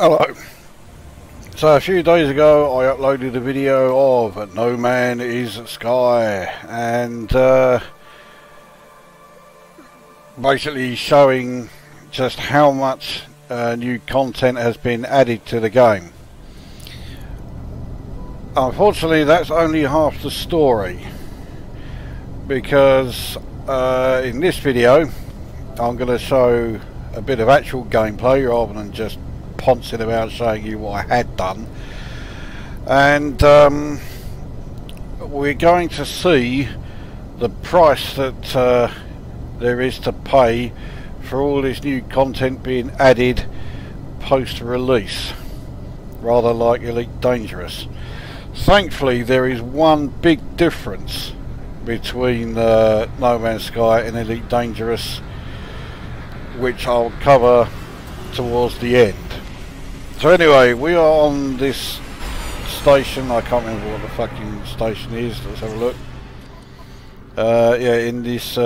Hello. So a few days ago I uploaded a video of No Man is Sky, and basically showing just how much new content has been added to the game. Unfortunately that's only half the story, because in this video I'm going to show a bit of actual gameplay rather than just poncing about showing you what I had done, and we're going to see the price that there is to pay for all this new content being added post release, rather like Elite Dangerous. Thankfully there is one big difference between No Man's Sky and Elite Dangerous, which I'll cover towards the end. So anyway, we are on this station. I can't remember what the fucking station is. Let's have a look. Yeah, in this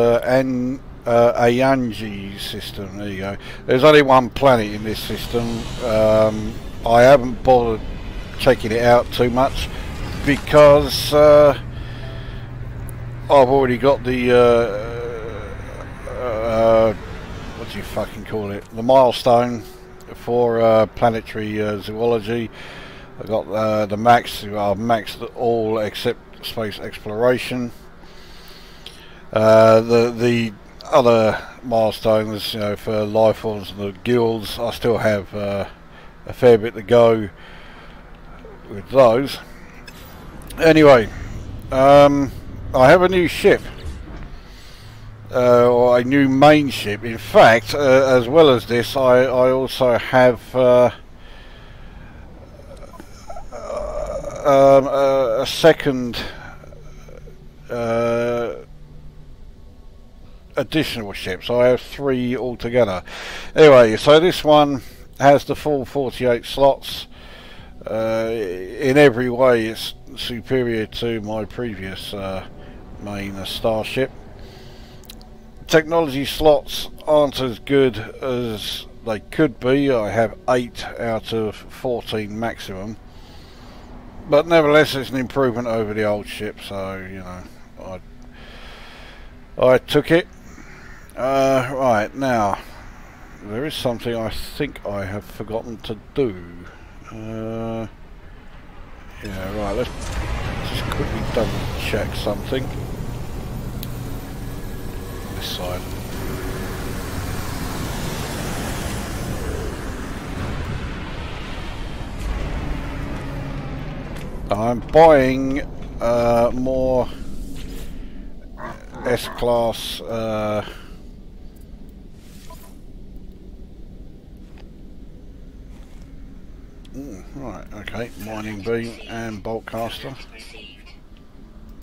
Ayanji system. There you go. There's only one planet in this system. I haven't bothered checking it out too much because I've already got the what do you fucking call it? The milestone for planetary zoology. I got the max. I've maxed all except space exploration. The other milestones, you know, for life forms and the guilds, I still have a fair bit to go with those. Anyway, I have a new ship. Or a new main ship. In fact, as well as this, I also have a second additional ship, so I have 3 altogether. Anyway, so this one has the full 48 slots. In every way it's superior to my previous main starship. Technology slots aren't as good as they could be. I have 8 out of 14 maximum, but nevertheless it's an improvement over the old ship, so you know, I took it. Right, now there is something I think I have forgotten to do. Yeah, right, let's just quickly double check something. Side. I'm buying more S-Class right, okay, mining beam and bolt caster.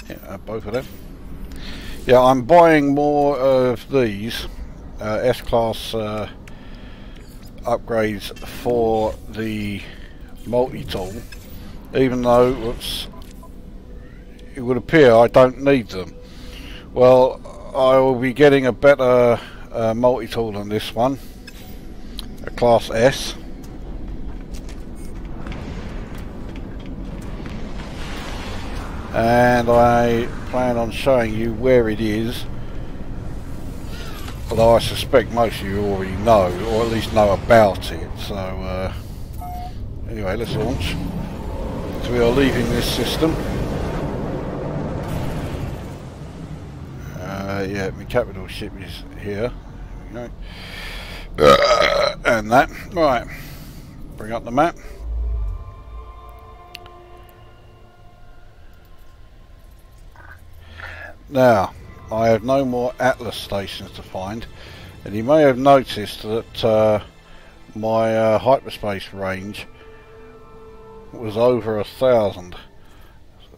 Yeah, both of them. Yeah, I'm buying more of these S-Class upgrades for the Multitool, even though it would appear I don't need them. Well, I will be getting a better Multitool than this one, a Class S. And I plan on showing you where it is, although I suspect most of you already know, or at least know about it. So anyway, let's launch. So we are leaving this system. Yeah, my capital ship is here. There we go. And that. Right, bring up the map. Now, I have no more Atlas stations to find, and you may have noticed that my hyperspace range was over 1,000.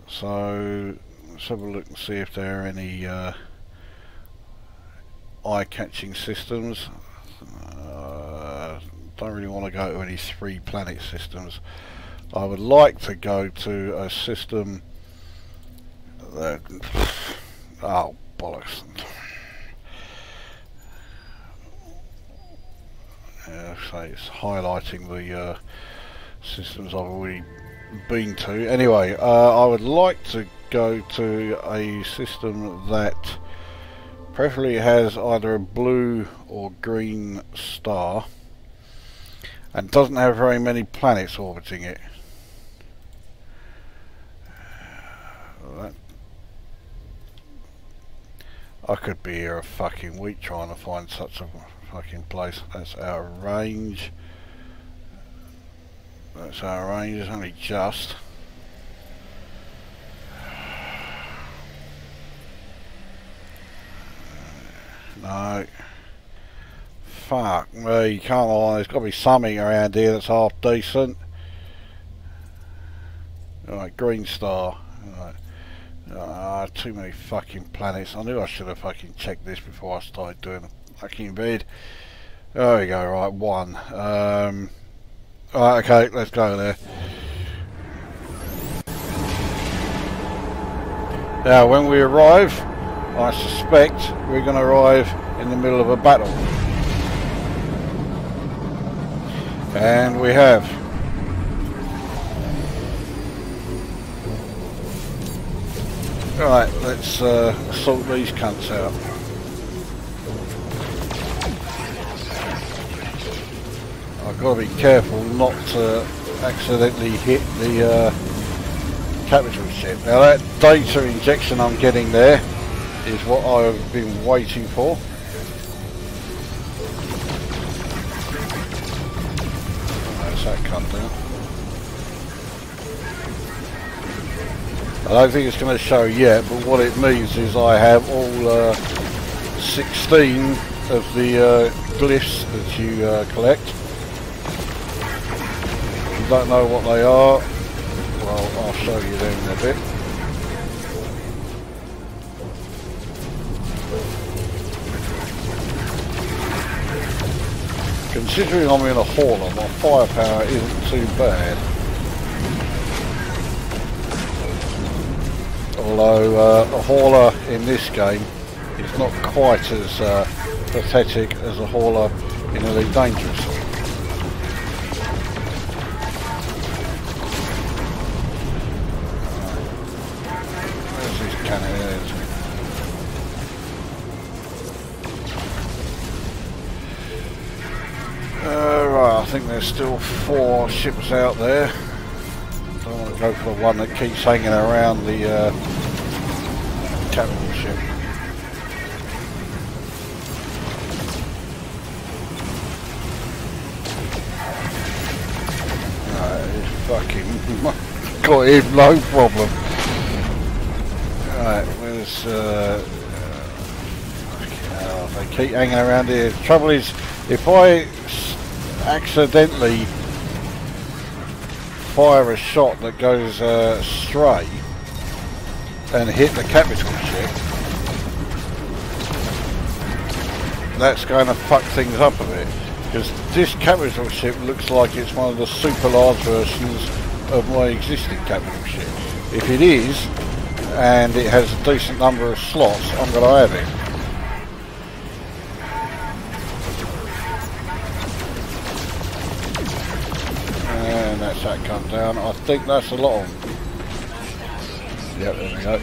So let's have a look and see if there are any eye-catching systems. Don't really want to go to any 3-planet systems. I would like to go to a system that... Oh, bollocks. So it's highlighting the systems I've already been to. Anyway, I would like to go to a system that preferably has either a blue or green star and doesn't have very many planets orbiting it. I could be here a fucking week trying to find such a fucking place. That's out of range. That's out of range, it's only just. No. Fuck me, come on, there's got to be something around here that's half decent. Alright, green star. Right. Too many fucking planets. I knew I should have fucking checked this before I started doing the fucking bid. There we go, right, one. Alright, okay, let's go there. Now, when we arrive, I suspect we're going to arrive in the middle of a battle. And we have. Right, let's sort these cunts out. I've got to be careful not to accidentally hit the capital ship. Now that data injection I'm getting there is what I've been waiting for. That's that cunt down. I don't think it's going to show yet, but what it means is I have all 16 of the glyphs that you collect. If you don't know what they are, well, I'll show you them in a bit. Considering I'm in a hauler, my firepower isn't too bad. Although a hauler in this game is not quite as pathetic as a hauler in Elite Dangerous. Where's this cannon? Right, I think there's still 4 ships out there. Don't want to go for the one that keeps hanging around the capital ship. It's fucking got him, no problem. Right, where's they keep hanging around here. The trouble is, if I accidentally fire a shot that goes stray and hit the capital ship, that's going to fuck things up a bit, because this capital ship looks like it's one of the super large versions of my existing capital ship. If it is, and it has a decent number of slots, I'm going to have it. And that's that come down. I think that's a lot of them. Yep, there we go.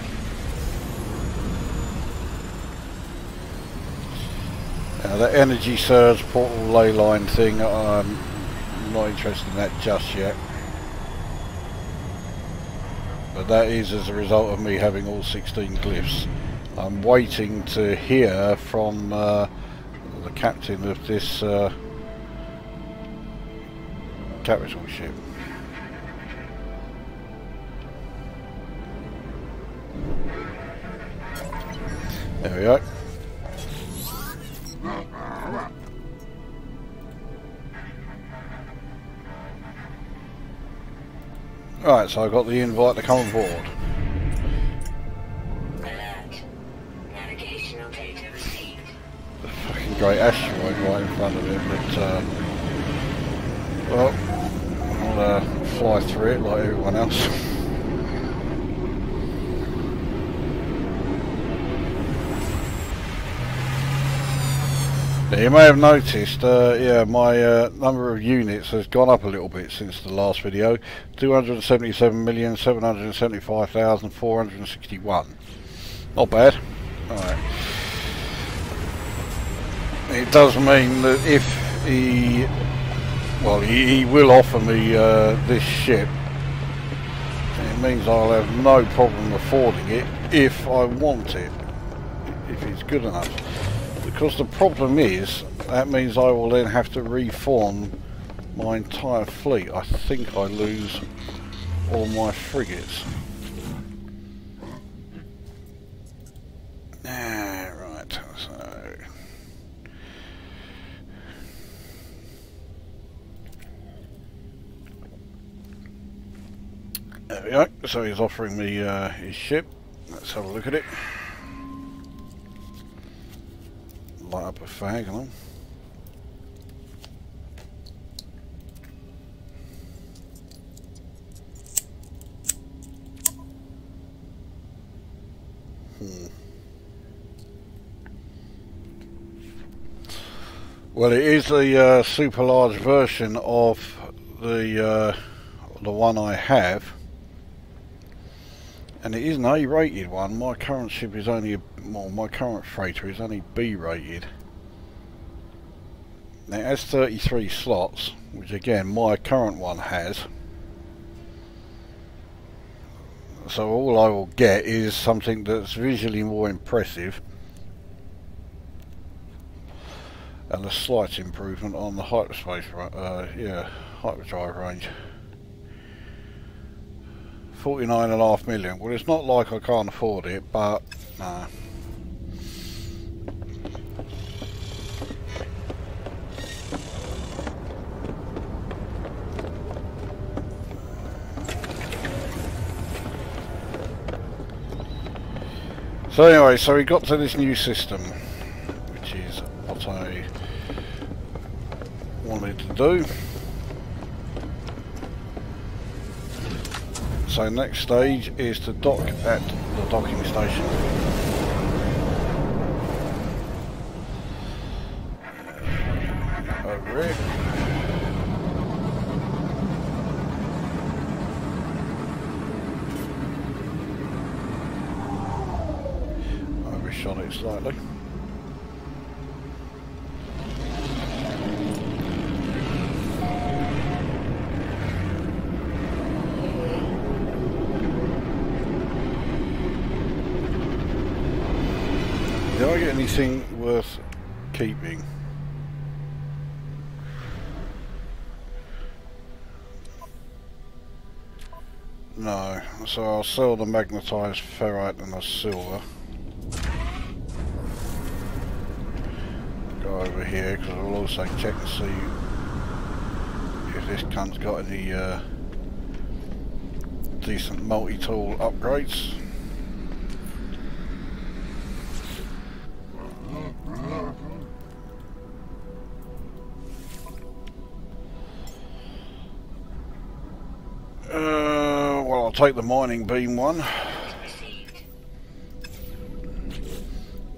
Now that energy surge portal ley line thing, I'm not interested in that just yet. But that is as a result of me having all 16 glyphs. I'm waiting to hear from the captain of this capital ship. There we go. Right, so I got the invite to come on board. The fucking great asteroid right in front of him, but well, I'll fly through it like everyone else. You may have noticed, yeah, my number of units has gone up a little bit since the last video. 277,775,461. Not bad. Alright. It does mean that if he... well, he will offer me this ship. It means I'll have no problem affording it if I want it. If it's good enough. Because the problem is, that means I will then have to reform my entire fleet. I think I lose all my frigates. Right, so... there we go. So he's offering me his ship. Let's have a look at it. Light up a fag and all. Well, it is the super large version of the one I have, and it is an A rated one. My current ship is only well, my current freighter is only B rated. Now it has 33 slots, which again my current one has. So all I will get is something that's visually more impressive and a slight improvement on the hyperspace, hyperdrive range. 49.5 million. Well, it's not like I can't afford it, but nah. So anyway, so we got to this new system, which is what I wanted to do. So next stage is to dock at the docking station. Over here. Overshot it slightly. Did I get anything worth keeping? No, so I'll sell the magnetised ferrite and the silver. Go over here because I'll also check and see if this cunt's got any decent multi-tool upgrades. Well, I'll take the mining beam one.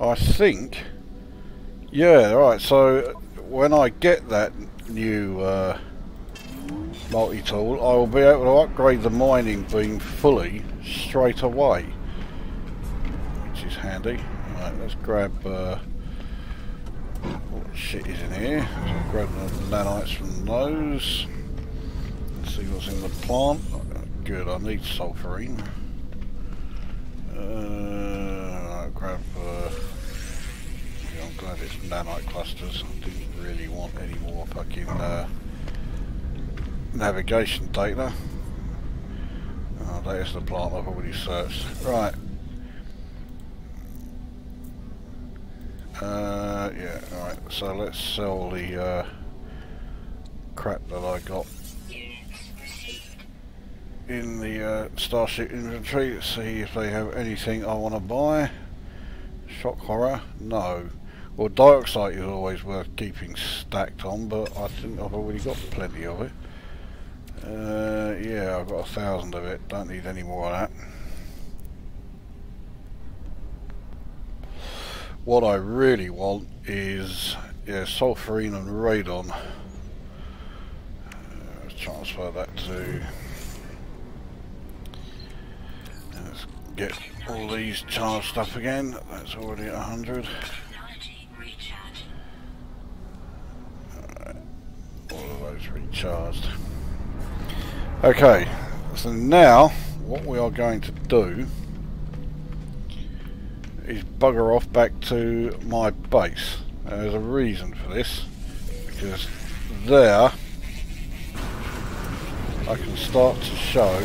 I think, yeah, right, so when I get that new multi-tool, I will be able to upgrade the mining beam fully straight away, which is handy. Right, let's grab what shit is in here. So grab the nanites from those. Let's see what's in the plant. Good, I need sulfurine. Right, grab yeah, I'm glad it's nanite clusters. I didn't really want any more fucking navigation data. That is the plant I've already searched. Right. Yeah, alright, so let's sell the crap that I got in the Starship inventory. Let's see if they have anything I want to buy. Shock horror? No. Well, dioxide is always worth keeping stacked on, but I think I've already got plenty of it. Yeah, I've got 1,000 of it. Don't need any more of that. What I really want is yeah, sulfurine and radon. Let's transfer that to. Let's get all these charged up again. That's already at 100. Alright, all of those recharged. Okay, so now what we are going to do is bugger off back to my base. There's a reason for this, because there I can start to show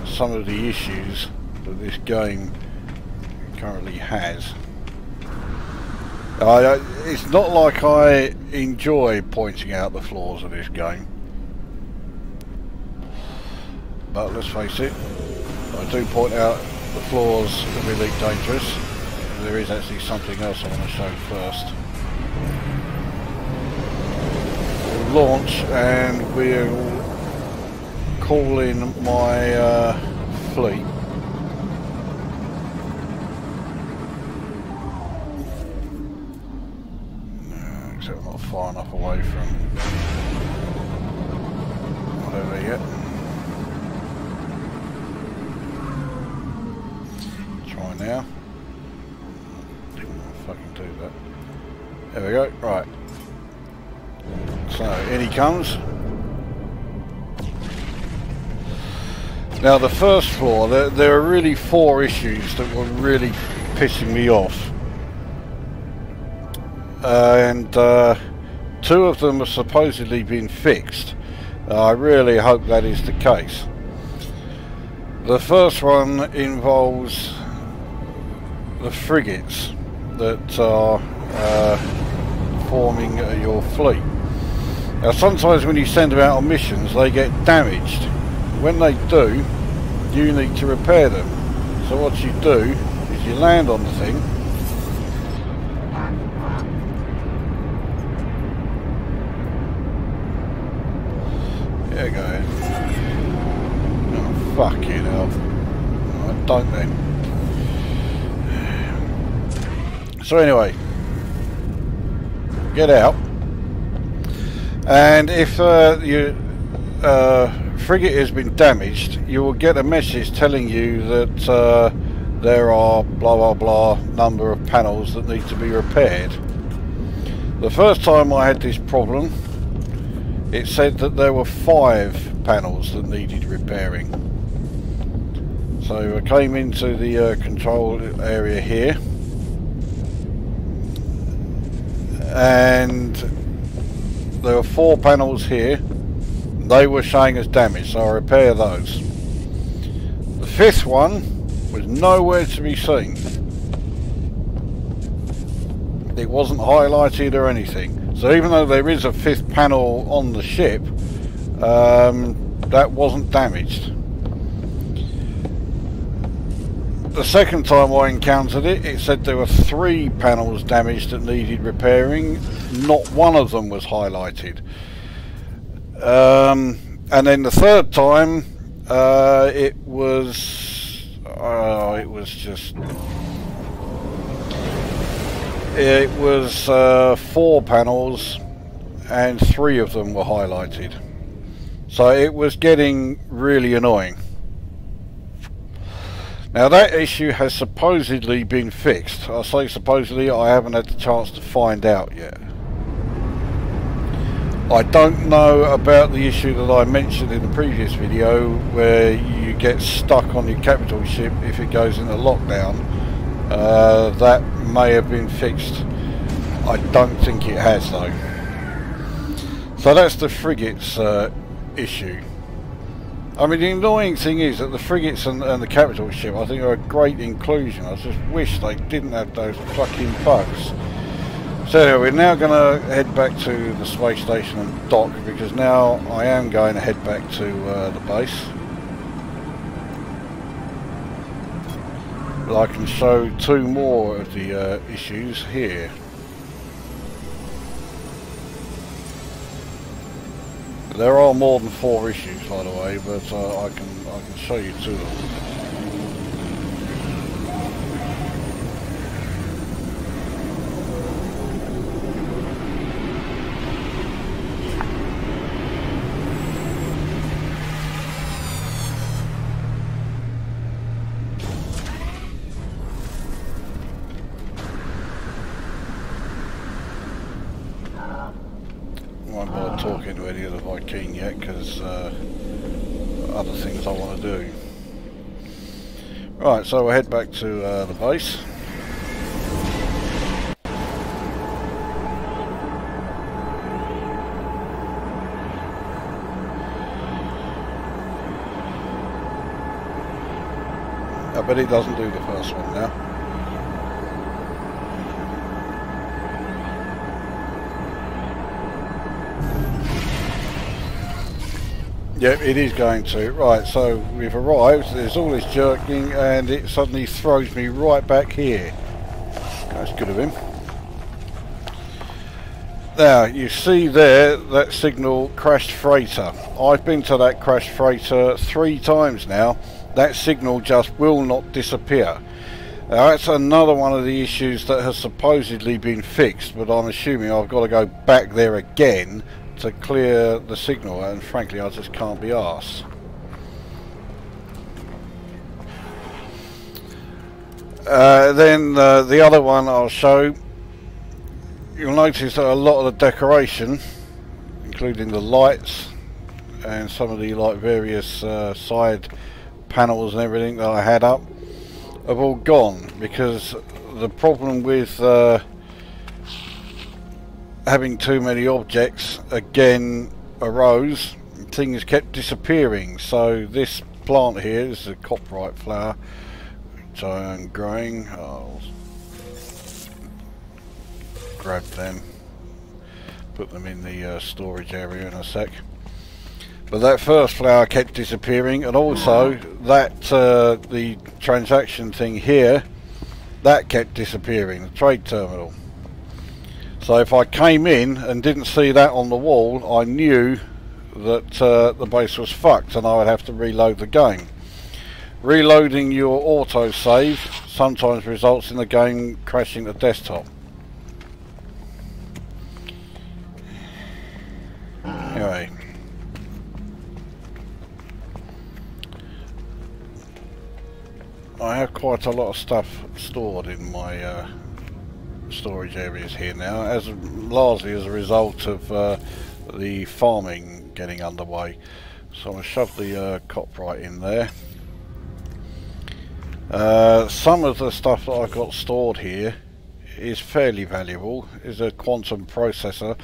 some of the issues that this game currently has. It's not like I enjoy pointing out the flaws of this game, but let's face it, I do point out the flaws of Elite Dangerous. There is actually something else I want to show first. We'll launch and we'll call in my fleet. Except I'm not far enough away from whatever yet. Try now. Didn't want to fucking do that. There we go. Right. So in he comes. Now the first floor, there are really 4 issues that were really pissing me off. And 2 of them have supposedly been fixed. I really hope that is the case. The first one involves the frigates that are forming your fleet. Now sometimes when you send them out on missions they get damaged. When they do, you need to repair them. So what you do is you land on the thing, there you go. Oh fucking hell. I don't then. So anyway, get out, and if your frigate has been damaged, you will get a message telling you that there are blah blah blah number of panels that need to be repaired. The first time I had this problem, it said that there were 5 panels that needed repairing. So I came into the control area here, and there were 4 panels here. They were showing as damaged, so I repair those. The 5th one was nowhere to be seen. It wasn't highlighted or anything. So even though there is a 5th panel on the ship, that wasn't damaged. The second time I encountered it, it said there were 3 panels damaged that needed repairing. Not one of them was highlighted. And then the third time, it was just, it was 4 panels and 3 of them were highlighted. So it was getting really annoying. Now that issue has supposedly been fixed. I say supposedly, I haven't had the chance to find out yet. I don't know about the issue that I mentioned in the previous video where you get stuck on your capital ship if it goes into lockdown. That may have been fixed. I don't think it has though. So that's the frigates issue. I mean, the annoying thing is that the frigates and the capital ship I think are a great inclusion. I just wish they didn't have those fucking bugs. So anyway, we're now going to head back to the space station and dock, because now I am going to head back to the base. But I can show 2 more of the issues here. There are more than 4 issues, by the way, but I can show you 2 of them. talking to any of the Viking yet because other things I want to do. Right, so we'll head back to the base. I bet he doesn't do the first one now. Yep, it is going to. Right, so we've arrived, there's all this jerking and it suddenly throws me right back here. That's good of him. Now, you see there, that signal crashed freighter. I've been to that crashed freighter 3 times now. That signal just will not disappear. Now that's another one of the issues that has supposedly been fixed, but I'm assuming I've got to go back there again to clear the signal, and frankly I just can't be arsed. Then the other one I'll show, you'll notice that a lot of the decoration, including the lights and some of the like various side panels and everything that I had up, have all gone because the problem with having too many objects again arose. Things kept disappearing. So this plant here is a copyright flower which I am growing. I'll grab them, put them in the storage area in a sec. But that first flower kept disappearing, and also that the transaction thing here, that kept disappearing, the trade terminal. So if I came in and didn't see that on the wall, I knew that the base was fucked and I would have to reload the game. Reloading your autosave sometimes results in the game crashing the desktop. Anyway. I have quite a lot of stuff stored in my storage areas here now, as largely as a result of the farming getting underway. So I'm going to shove the copyright in there. Some of the stuff that I've got stored here is fairly valuable. Is a quantum processor,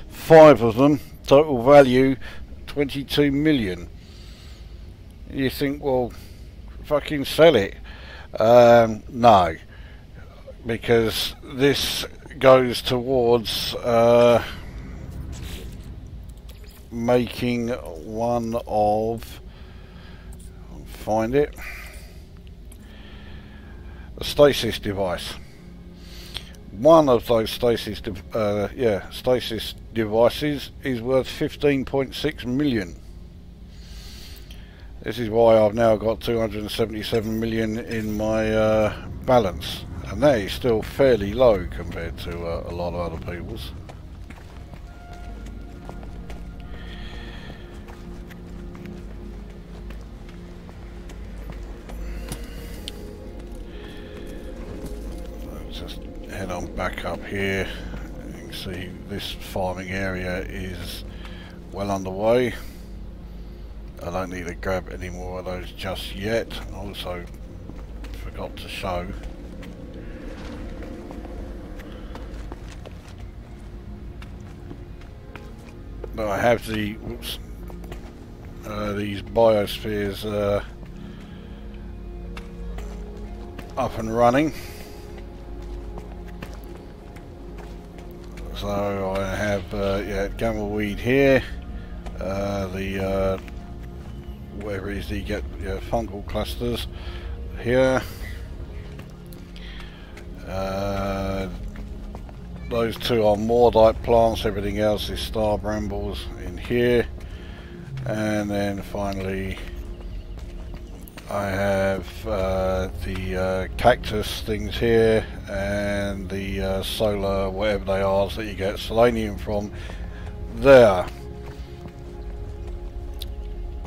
5 of them, total value 22 million. You think, well, fucking sell it. No, because this goes towards making one of, I'll find it, a stasis device. One of those stasis devices is worth 15.6 million. This is why I've now got 277 million in my balance, and that is still fairly low compared to a lot of other people's. Let's just head on back up here. You can see this farming area is well underway. I don't need to grab any more of those just yet. Also forgot to show that I have the these biospheres up and running. So I have gamelweed here, the whatever it is that you get, fungal clusters here. Those two are Mordite plants, everything else is star brambles in here. And then finally I have the cactus things here, and the solar whatever they are that you get selenium from there.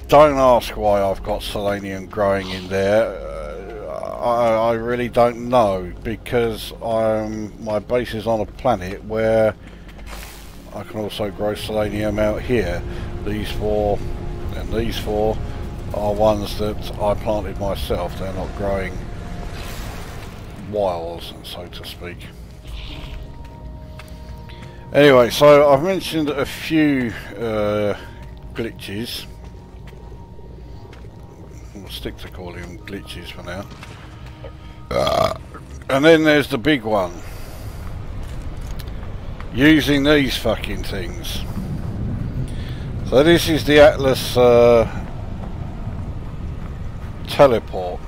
Don't ask why I've got selenium growing in there. I really don't know, because my base is on a planet where I can also grow selenium out here. These 4 and these 4 are ones that I planted myself. They're not growing wild, so to speak. Anyway, so I've mentioned a few glitches. We'll stick to calling them glitches for now. And then there's the big one. Using these fucking things. So this is the Atlas teleport.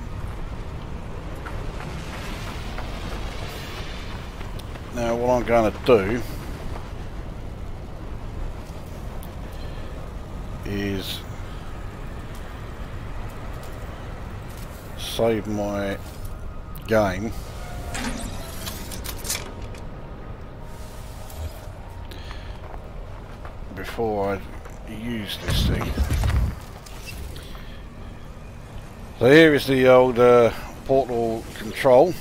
Now what I'm going to do is save my game before I use this thing. So here is the old portal control.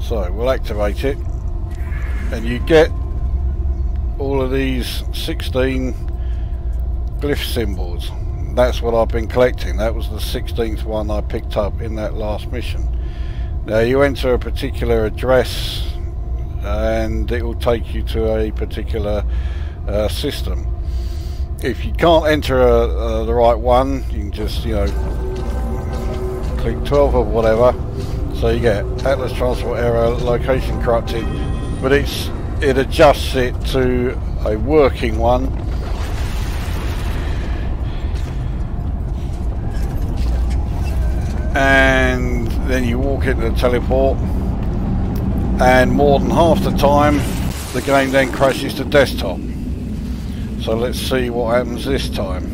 So we'll activate it, and you get all of these 16 glyph symbols. That's what I've been collecting. That was the 16th one I picked up in that last mission. Now you enter a particular address and it will take you to a particular system. If you can't enter the right one, you can just, you know, click 12 or whatever. So you get Atlas transport error, location corrupted, but it adjusts it to a working one. And then you walk into the teleport, and more than half the time the game then crashes to desktop. So let's see what happens this time.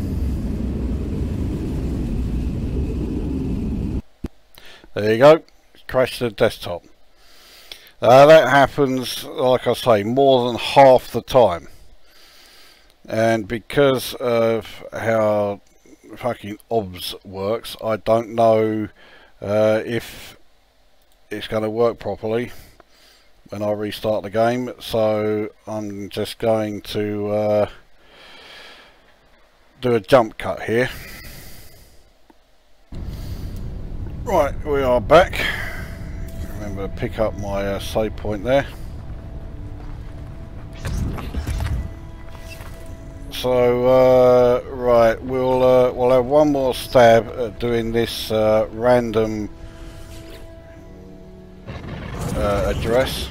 There you go, crash to desktop. That happens, like I say, more than half the time. And because of how fucking OBS works, I don't know if it's going to work properly when I restart the game, so I'm just going to do a jump cut here. Right, we are back. Remember to pick up my save point there. So right, we'll have one more stab at doing this random address.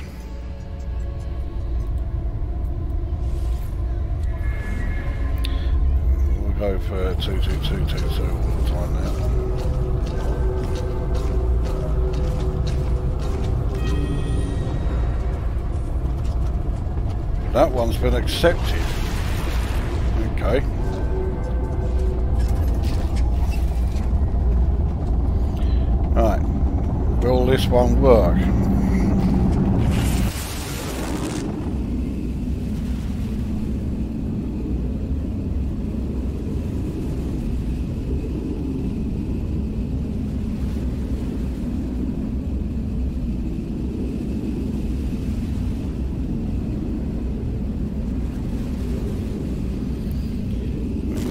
We'll go for 22222 all the time now. That one's been accepted. Okay. Right. Will this one work?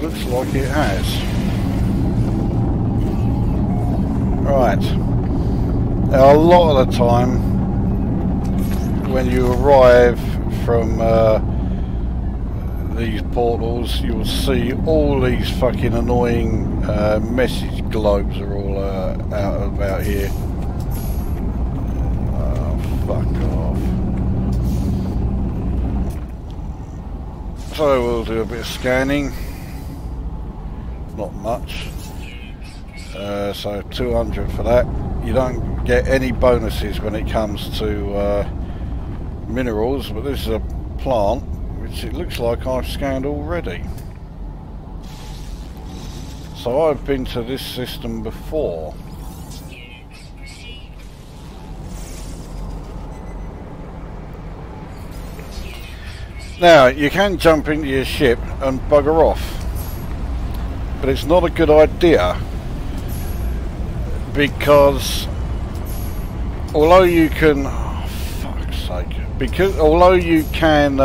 Looks like it has. Right. Now, a lot of the time when you arrive from these portals, you'll see all these fucking annoying message globes are all out about here. Oh, fuck off. So we'll do a bit of scanning. Not much. So 200 for that. You don't get any bonuses when it comes to minerals, but this is a plant which it looks like I've scanned already. So I've been to this system before. Now you can jump into your ship and bugger off, but it's not a good idea, because although you can, oh, fuck's sake, because although you can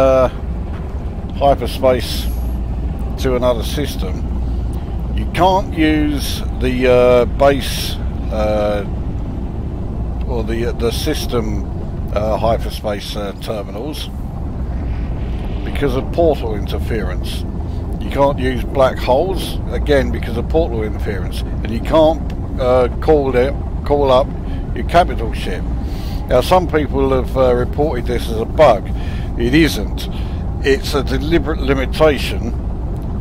hyperspace to another system, you can't use the base or the system hyperspace terminals because of portal interference. You can't use black holes again because of portal interference, and you can't call up your capital ship. Now, some people have reported this as a bug. It isn't. It's a deliberate limitation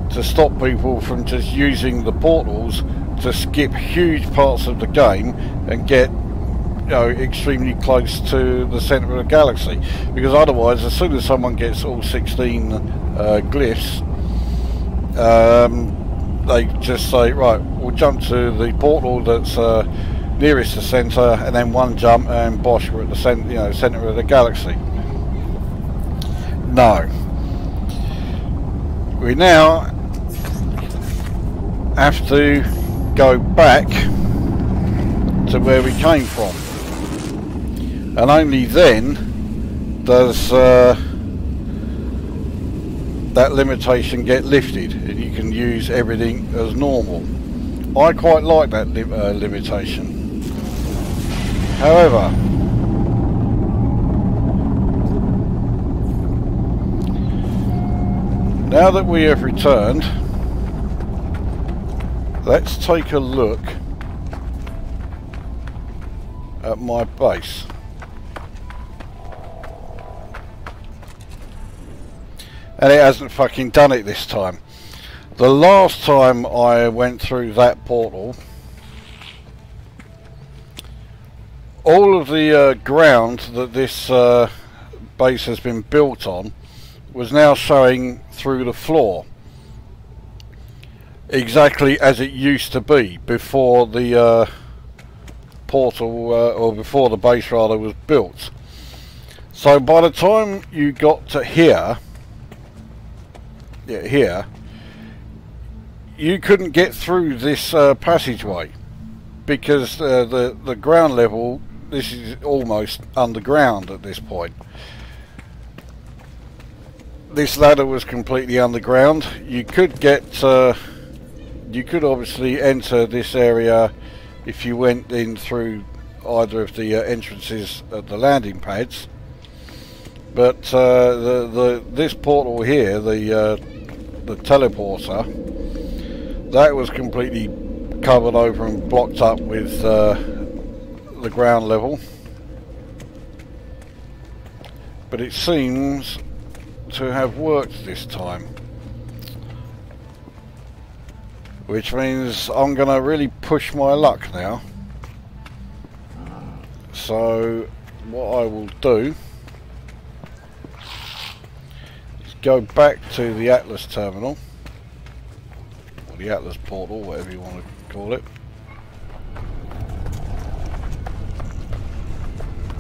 to stop people from just using the portals to skip huge parts of the game and get, you know, extremely close to the centre of the galaxy. Because otherwise, as soon as someone gets all 16 glyphs, they just say, right, we'll jump to the portal that's nearest the centre, and then one jump, and bosh, we're at the centre of the galaxy. No. We now have to go back to where we came from, and only then does that limitation get lifted and you can use everything as normal. I quite like that limitation. However, now that we have returned, let's take a look at my base. And it hasn't fucking done it this time. The last time I went through that portal, all of the ground that this base has been built on was now showing through the floor, exactly as it used to be before the portal, or before the base rather, was built. So by the time you got to here, you couldn't get through this passageway because the ground level, this is almost underground at this point. This ladder was completely underground. You could get, you could obviously enter this area if you went in through either of the entrances at the landing pads. But this portal here, the teleporter, that was completely covered over and blocked up with the ground level. But it seems to have worked this time, which means I'm gonna really push my luck now. So what I will do is go back to the Atlas terminal, or the Atlas portal, whatever you want to call it,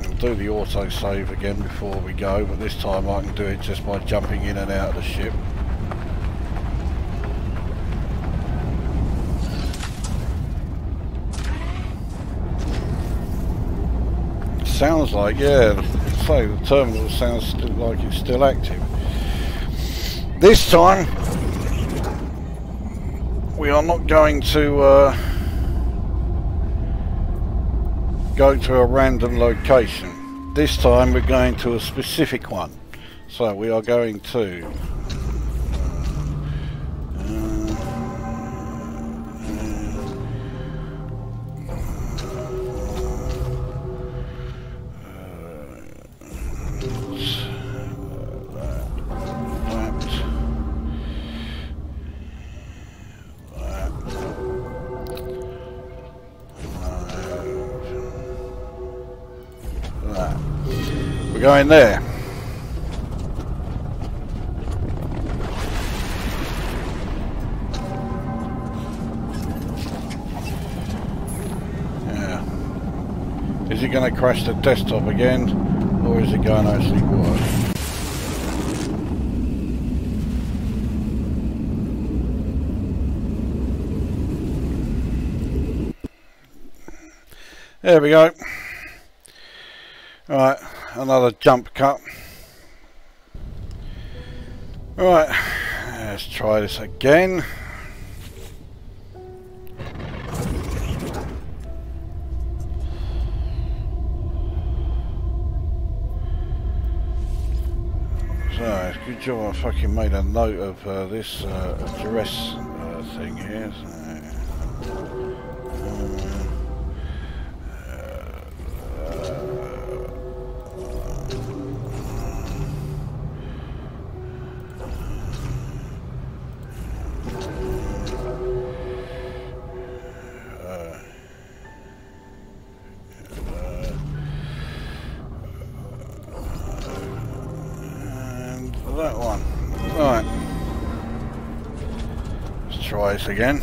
and do the auto save again before we go, but this time I can do it just by jumping in and out of the ship. Sounds like, yeah, so the terminal sounds still like it's still active. This time we are not going to go to a random location. This time we're going to a specific one. So we are going to going there. Yeah. Is it going to crash the desktop again, or is it going to actually work? There we go. Right, another jump cut. Right, let's try this again. So, it's a good job I fucking made a note of this address thing here. That one. Right. Let's try this again.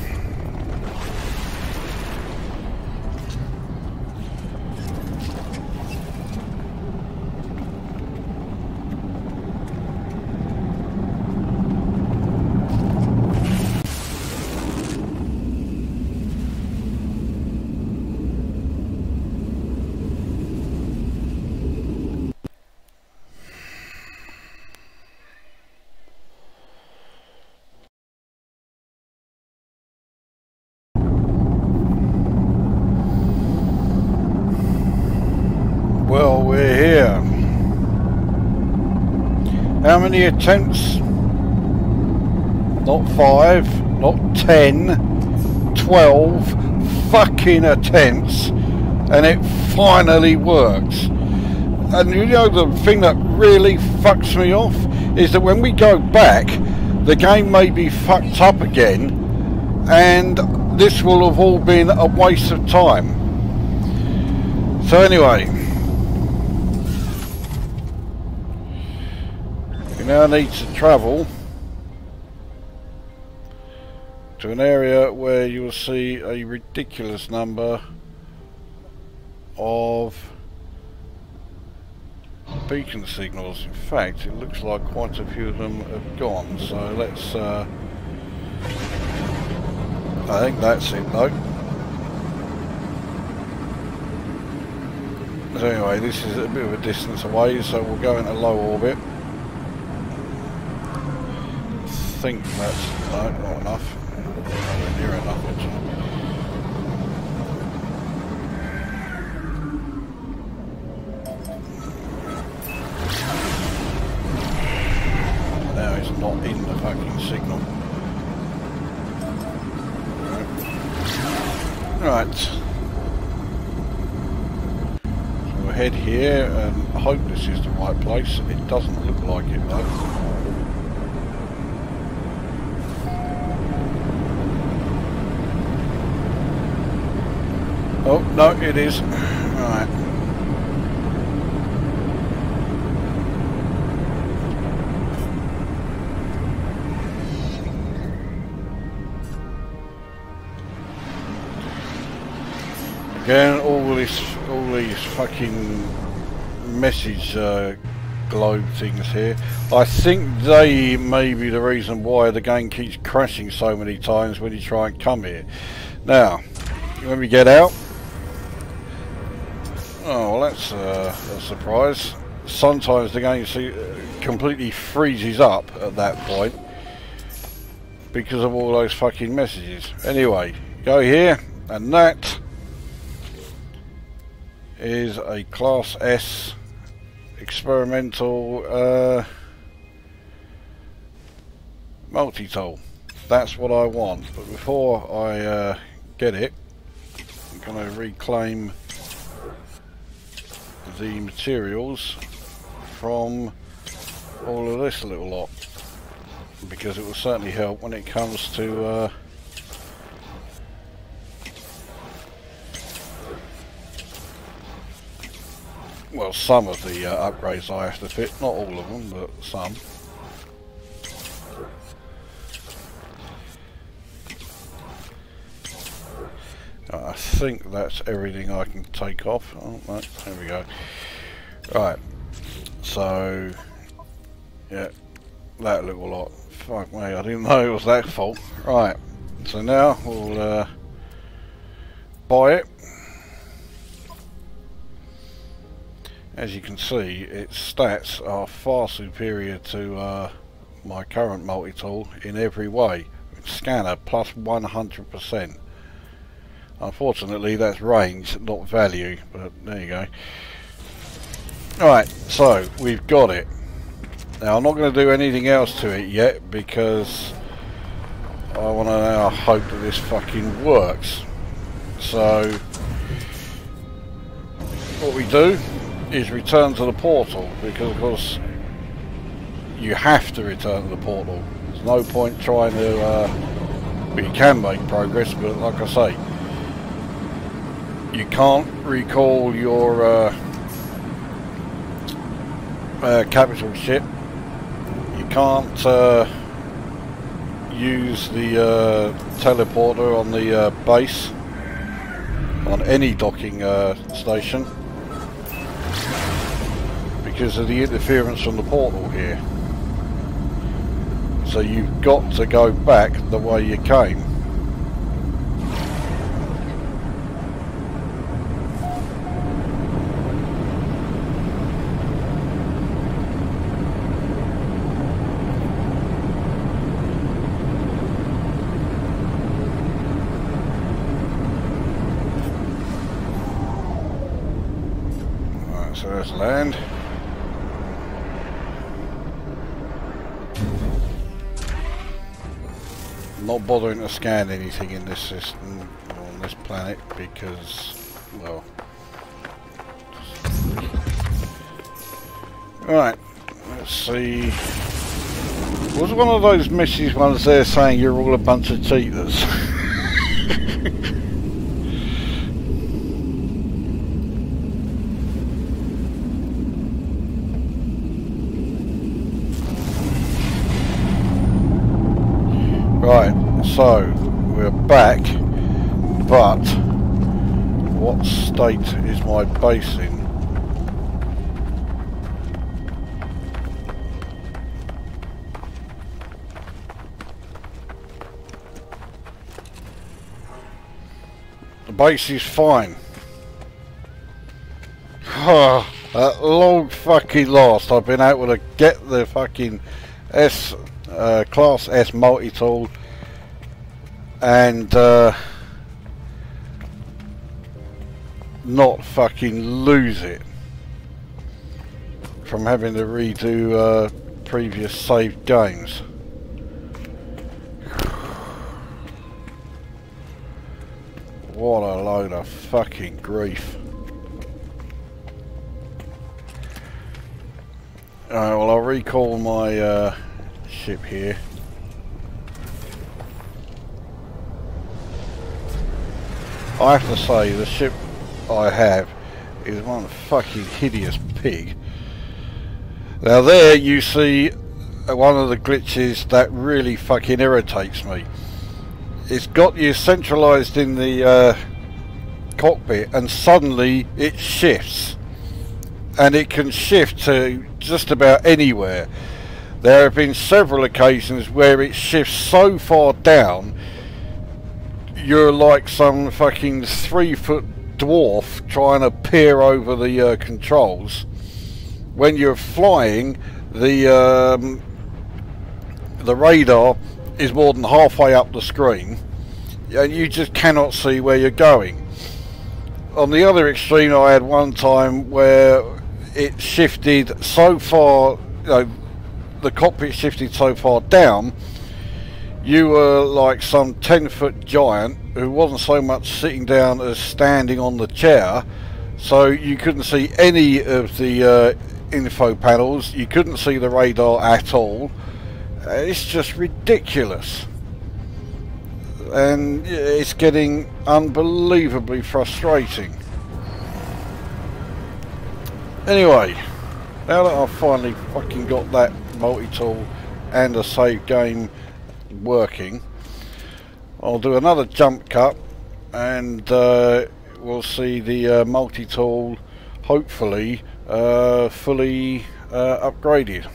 Well, we're here. How many attempts? Not 5, not 10, 12 fucking attempts, and it finally works. And you know the thing that really fucks me off is that when we go back, the game may be fucked up again, and this will have all been a waste of time. So anyway, we now need to travel to an area where you will see a ridiculous number of beacon signals. In fact, it looks like quite a few of them have gone, so let's I think that's it though. So anyway, this is a bit of a distance away, so we'll go into low orbit. I think that's not enough. Nowhere near enough actually. Now it's not in the fucking signal. Right. So we'll head here and hope this is the right place. It doesn't look like it though. Oh, no, it is. Right. Again, all these fucking message globe things here. I think they may be the reason why the game keeps crashing so many times when you try and come here. Now, when we get out, oh, well, that's a surprise. Sometimes the game completely freezes up at that point because of all those fucking messages. Anyway, go here, and that is a Class S experimental multi-tool. That's what I want. But before I get it, I'm going to reclaim the materials from all of this little lot, because it will certainly help when it comes to well, some of the upgrades I have to fit, not all of them, but some. I think that's everything I can take off. Oh, no, there we go. Right, so yeah, that little lot. Fuck me, I didn't know it was that full. Right, so now we'll buy it, as you can see, its stats are far superior to my current multi-tool in every way. Scanner plus 100%. Unfortunately that's range, not value, but there you go. Alright, so we've got it. Now I'm not going to do anything else to it yet because I want to now hope that this fucking works. So what we do is return to the portal, because of course you have to return to the portal. There's no point trying to well, you can make progress, but like I say, you can't recall your capital ship. You can't use the teleporter on the base on any docking station because of the interference from the portal here. So you've got to go back the way you came. Right, so there's land. Not bothering to scan anything in this system or on this planet because, well, right, let's see. Was one of those message ones there saying you're all a bunch of cheaters? Right, so we're back, but what state is my base in? The base is fine. At long fucking last, I've been able to get the fucking Class S multi-tool and not fucking lose it from having to redo previous saved games. What a load of fucking grief. Alright, well I'll recall my ship here. I have to say, the ship I have is one fucking hideous pig. Now there you see one of the glitches that really fucking irritates me. It's got you centralised in the cockpit and suddenly it shifts. And it can shift to just about anywhere. There have been several occasions where it shifts so far down you're like some fucking 3-foot dwarf trying to peer over the controls. When you're flying, the radar is more than halfway up the screen and you just cannot see where you're going. On the other extreme, I had one time where it shifted so far, you know, the cockpit shifted so far down, you were like some 10-foot giant who wasn't so much sitting down as standing on the chair, so you couldn't see any of the info panels, you couldn't see the radar at all. It's just ridiculous. And it's getting unbelievably frustrating. Anyway, now that I've finally fucking got that multi-tool and a save game working, I'll do another jump cut and we'll see the multi-tool hopefully fully upgraded.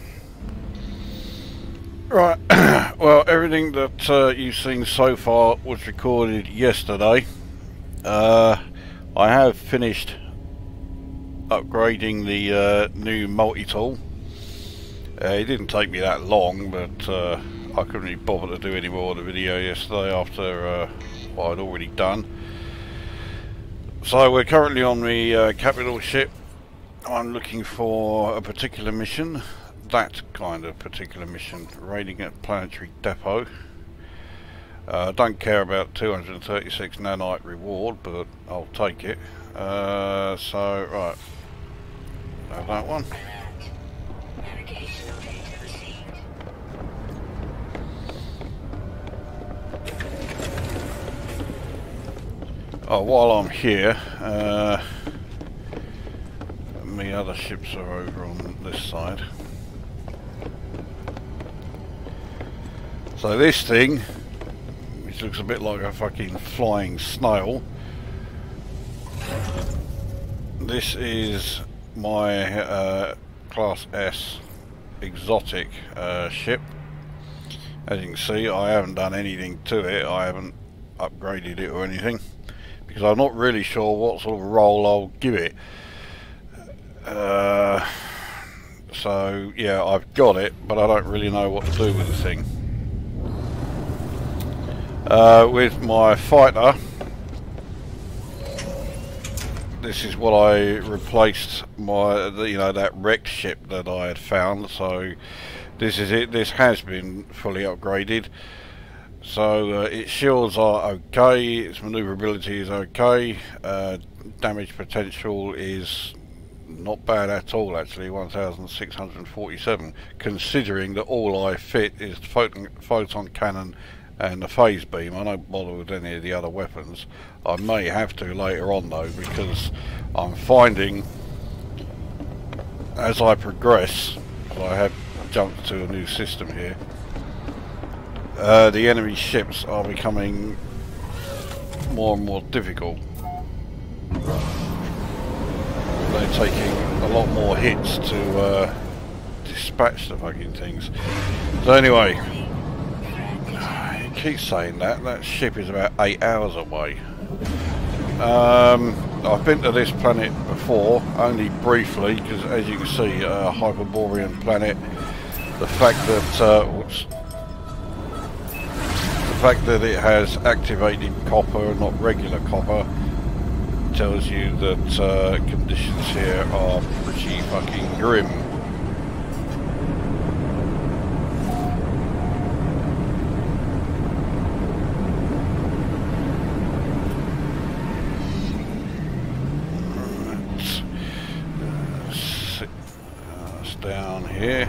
Right, well, everything that you've seen so far was recorded yesterday. I have finished upgrading the new Multitool. It didn't take me that long, but I couldn't really bother to do any more of the video yesterday after what I'd already done. So we're currently on the capital ship. I'm looking for a particular mission, that kind of particular mission, raiding a planetary depot. I don't care about 236 nanite reward, but I'll take it. So, right, have that one. Oh, while I'm here, my other ships are over on this side. So this thing, which looks a bit like a fucking flying snail, this is my Class S exotic ship. As you can see, I haven't done anything to it. I haven't upgraded it or anything, because I'm not really sure what sort of role I'll give it. So yeah, I've got it, but I don't really know what to do with the thing. With my fighter, this is what I replaced my, you know, that wrecked ship that I had found. So this is it. This has been fully upgraded. So its shields are okay, its manoeuvrability is okay, damage potential is not bad at all actually, 1647, considering that all I fit is the photon cannon and the phase beam. I don't bother with any of the other weapons. I may have to later on though, because I'm finding as I progress, I have jumped to a new system here, the enemy ships are becoming more and more difficult. They're taking a lot more hits to dispatch the fucking things. So anyway, you keep saying that ship is about 8 hours away. I've been to this planet before, only briefly, because as you can see, a Hyperborean planet. The fact that it has activated copper, not regular copper, tells you that conditions here are pretty fucking grim. It's down here.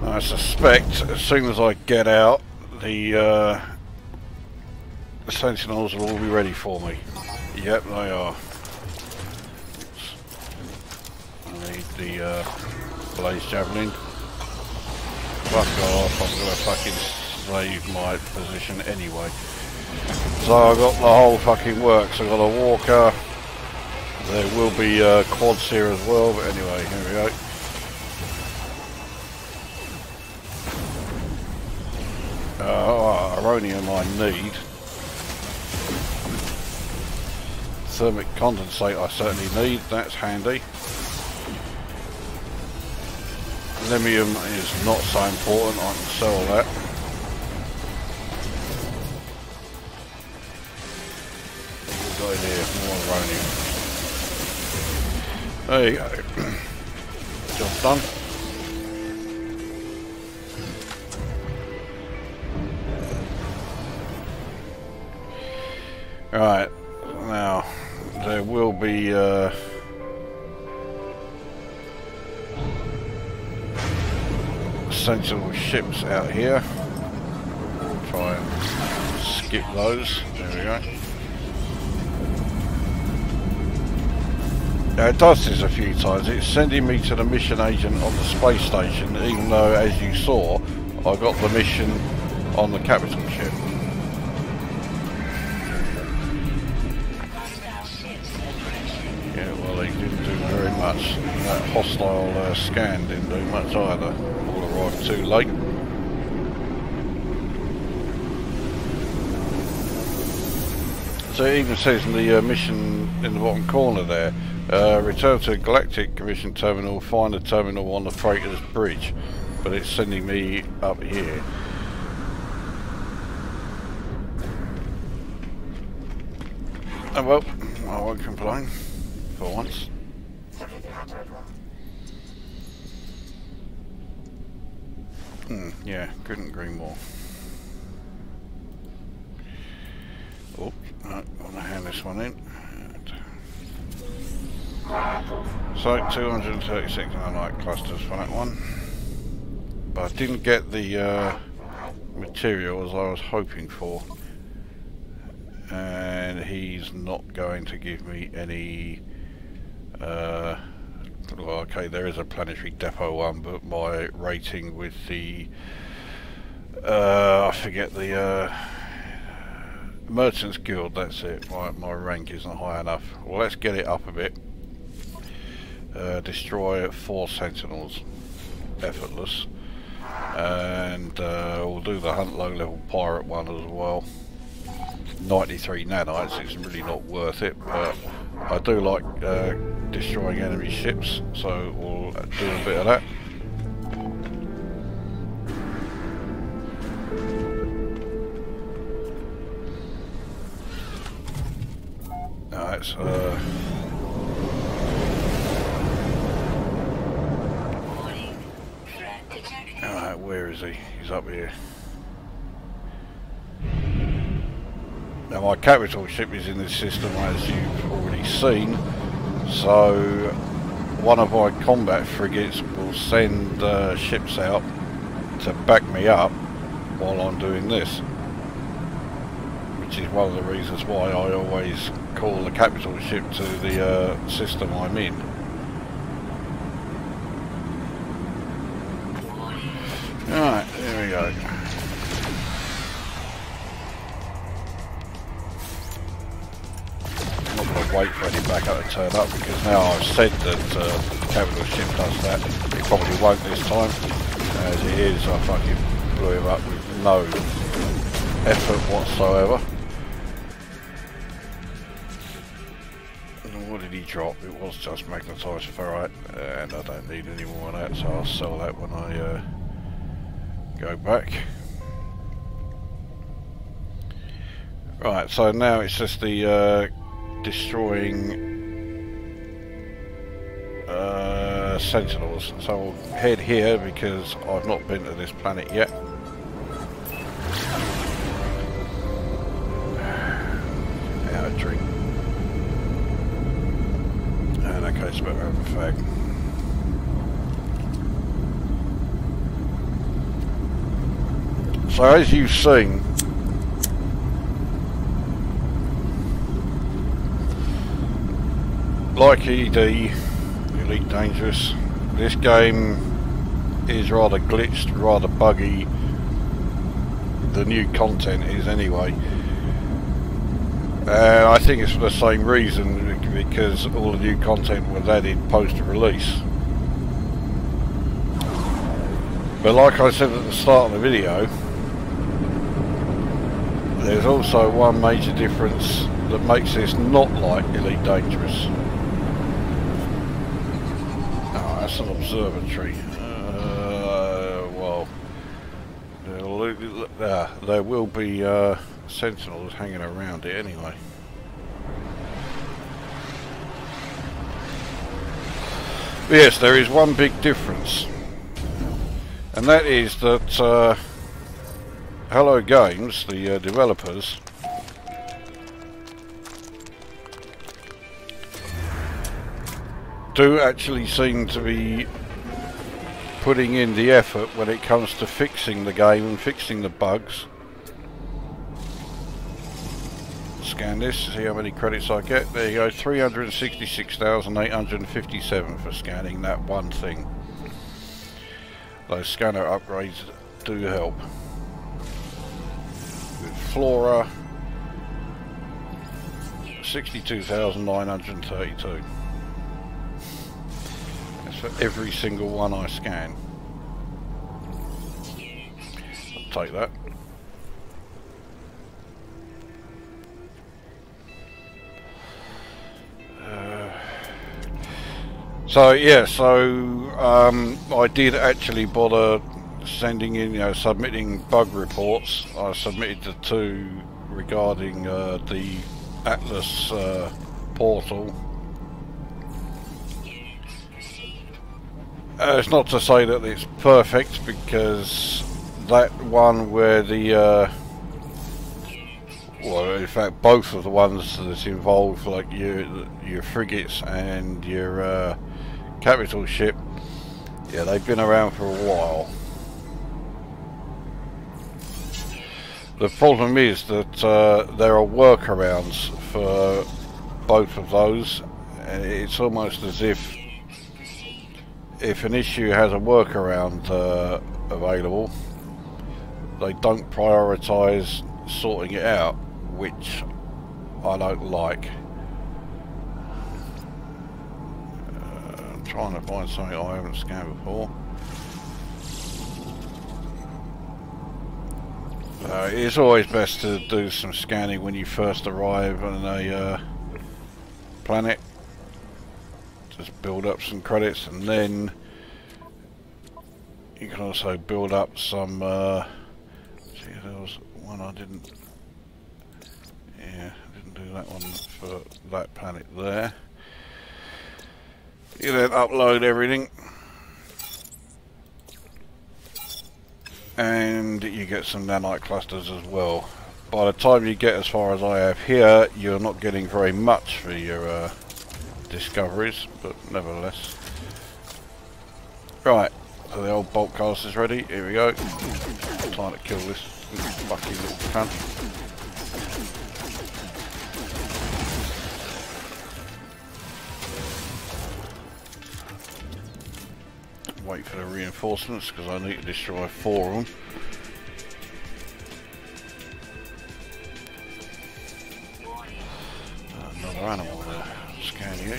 I suspect as soon as I get out, the Sentinels will all be ready for me. Yep, they are. Oops. I need the blaze javelin. Fuck off, I'm gonna fucking save my position anyway. So I've got the whole fucking works. I've got a walker. There will be quads here as well, but anyway, here we go. Uranium I need. Thermic condensate I certainly need, that's handy. Lithium is not so important, I can sell that. We've got here more uranium. There you go. Job done. Right, now there will be Sentinel ships out here. We'll try and skip those. There we go. Now it does this a few times. It's sending me to the mission agent on the space station, even though, as you saw, I got the mission on the capital ship. Yeah, well, they didn't do very much. That hostile scan didn't do much either. All arrived too late. So it even says in the mission in the bottom corner there, return to Galactic Commission Terminal, find the terminal on the freighter's bridge. But it's sending me up here. Oh well, I won't complain for once. Yeah, couldn't agree more. Oh, right, I want to hand this one in. So 236 nanite clusters for that one. But I didn't get the material as I was hoping for. And he's not going to give me any well, okay, there is a planetary depot one, but my rating with the I forget the Merchants Guild, that's it, my rank isn't high enough. Well, let's get it up a bit. Destroy 4 Sentinels, effortless, and we'll do the hunt low level pirate one as well. 93 nanites, it's really not worth it, but I do like destroying enemy ships, so we'll do a bit of that. Alright, alright, where is he? He's up here. Now my capital ship is in this system, as you've already seen, so one of my combat frigates will send ships out to back me up while I'm doing this, which is one of the reasons why I always call the capital ship to the system I'm in. Alright, there we go. Wait for any backup to turn up, because now I've said that the capital ship does that. It probably won't this time. As it is, I fucking blew him up with no effort whatsoever. And what did he drop? It was just magnetised ferrite, and I don't need any more of that, so I'll sell that when I go back. Right, so now it's just the destroying Sentinels, so we'll head here because I've not been to this planet yet. Out of drink. And okay, it's better have a fag. So as you've seen, like ED, Elite Dangerous, this game is rather glitched, rather buggy. The new content is anyway. I think it's for the same reason, because all the new content was added post-release. But like I said at the start of the video, there's also one major difference that makes this not like Elite Dangerous. That's an observatory. Well, there will be Sentinels hanging around it anyway. But yes, there is one big difference, and that is that Hello Games, the developers, do actually seem to be putting in the effort when it comes to fixing the game and fixing the bugs. Scan this, see how many credits I get. There you go, 366,857 for scanning that one thing. Those scanner upgrades do help. With Flora, 62,932. For every single one I scan. I'll take that. So yeah, I did actually bother sending in, submitting bug reports. I submitted the two regarding the Atlas portal. It's not to say that it's perfect, because that one where the well, in fact, both of the ones that involve, like your frigates and your capital ship, yeah, they've been around for a while. The problem is that there are workarounds for both of those, and it's almost as if an issue has a workaround available, they don't prioritise sorting it out, which I don't like. I'm trying to find something I haven't scanned before. It's always best to do some scanning when you first arrive on a planet. Just build up some credits, and then you can also build up some see, there was one I didn't do that one for that planet there. You then upload everything, and you get some nanite clusters as well. By the time you get as far as I have here, you're not getting very much for your discoveries, but nevertheless. Right, so the old bolt cast is ready. Here we go. Trying to kill this fucking little cunt. Wait for the reinforcements, because I need to destroy 4 of them. Another animal there. Scan you.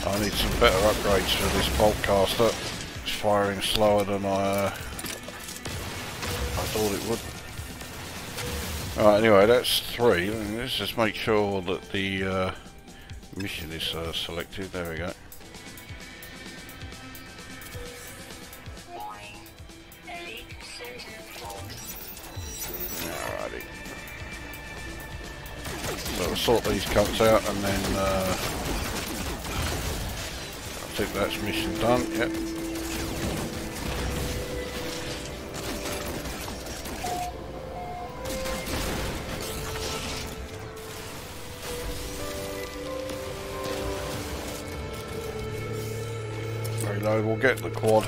I need some better upgrades for this bolt caster. It's firing slower than I thought it would. Alright, anyway, that's 3. Let's just make sure that the mission is selected. There we go. Alrighty. So we'll sort these cunts out, and then I think that's mission done. Yep. Reload, we'll get the quad.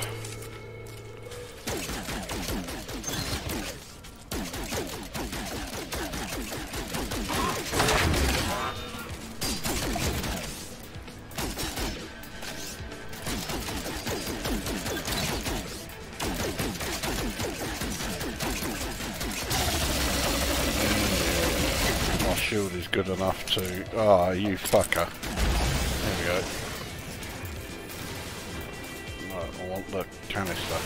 My shield is good enough to... Ah, you fucker. There we go. I want the canister.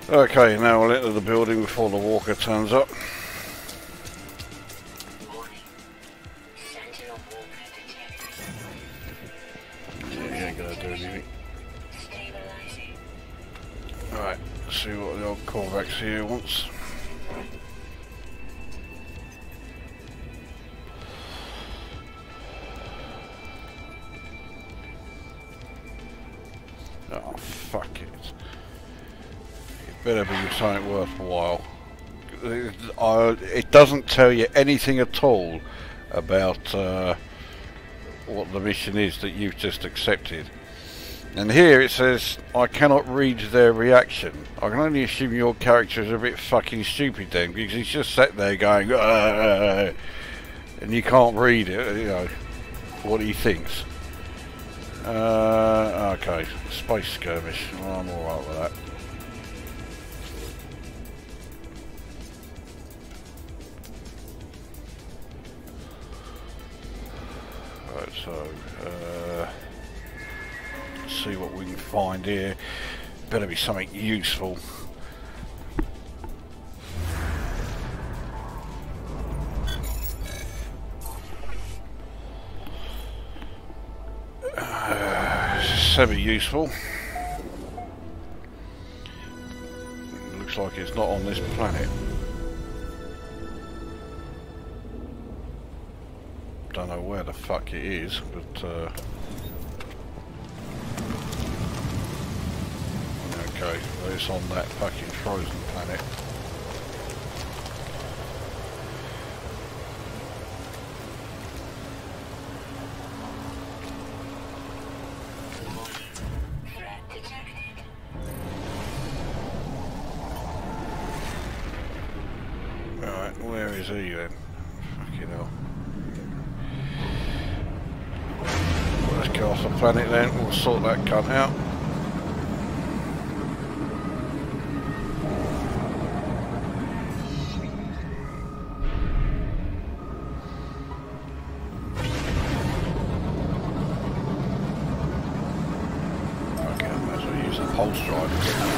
Okay, now we'll enter the building before the walker turns up. Yeah, he ain't gonna do anything. Alright, let's see what the old Corvax here wants. Oh, fuck it. It better be something worthwhile. It doesn't tell you anything at all about what the mission is that you've just accepted. And here it says, I cannot read their reaction. I can only assume your character is a bit fucking stupid then, because he's just sat there going, and you can't read it, what he thinks. Okay, space skirmish. Well, I'm alright with that. So, let's see what we can find here. Better be something useful. Semi-useful. Looks like it's not on this planet. Don't know where the fuck it is, but okay, well, it's on that fucking frozen planet. Right, where is he then? Fucking hell. Let's go off the planet then, we'll sort that cunt out. Okay, I might as well use the pulse drive again.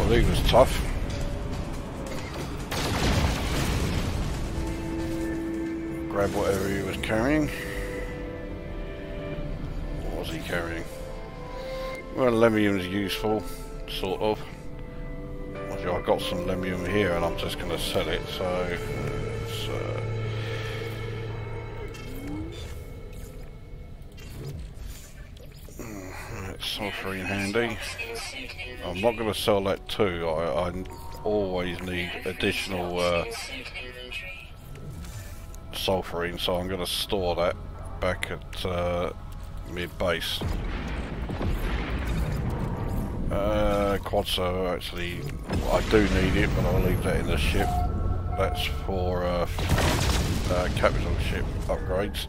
He was tough. Grab whatever he was carrying. What was he carrying? Well, lemium's useful, sort of. I've got some lemium here and I'm just going to sell it, so it's sulfurine handy. I'm not going to sell that too. I always need additional sulfurine, so I'm going to store that back at mid base. Quadso, actually, I do need it, but I'll leave that in the ship. That's for capital ship upgrades,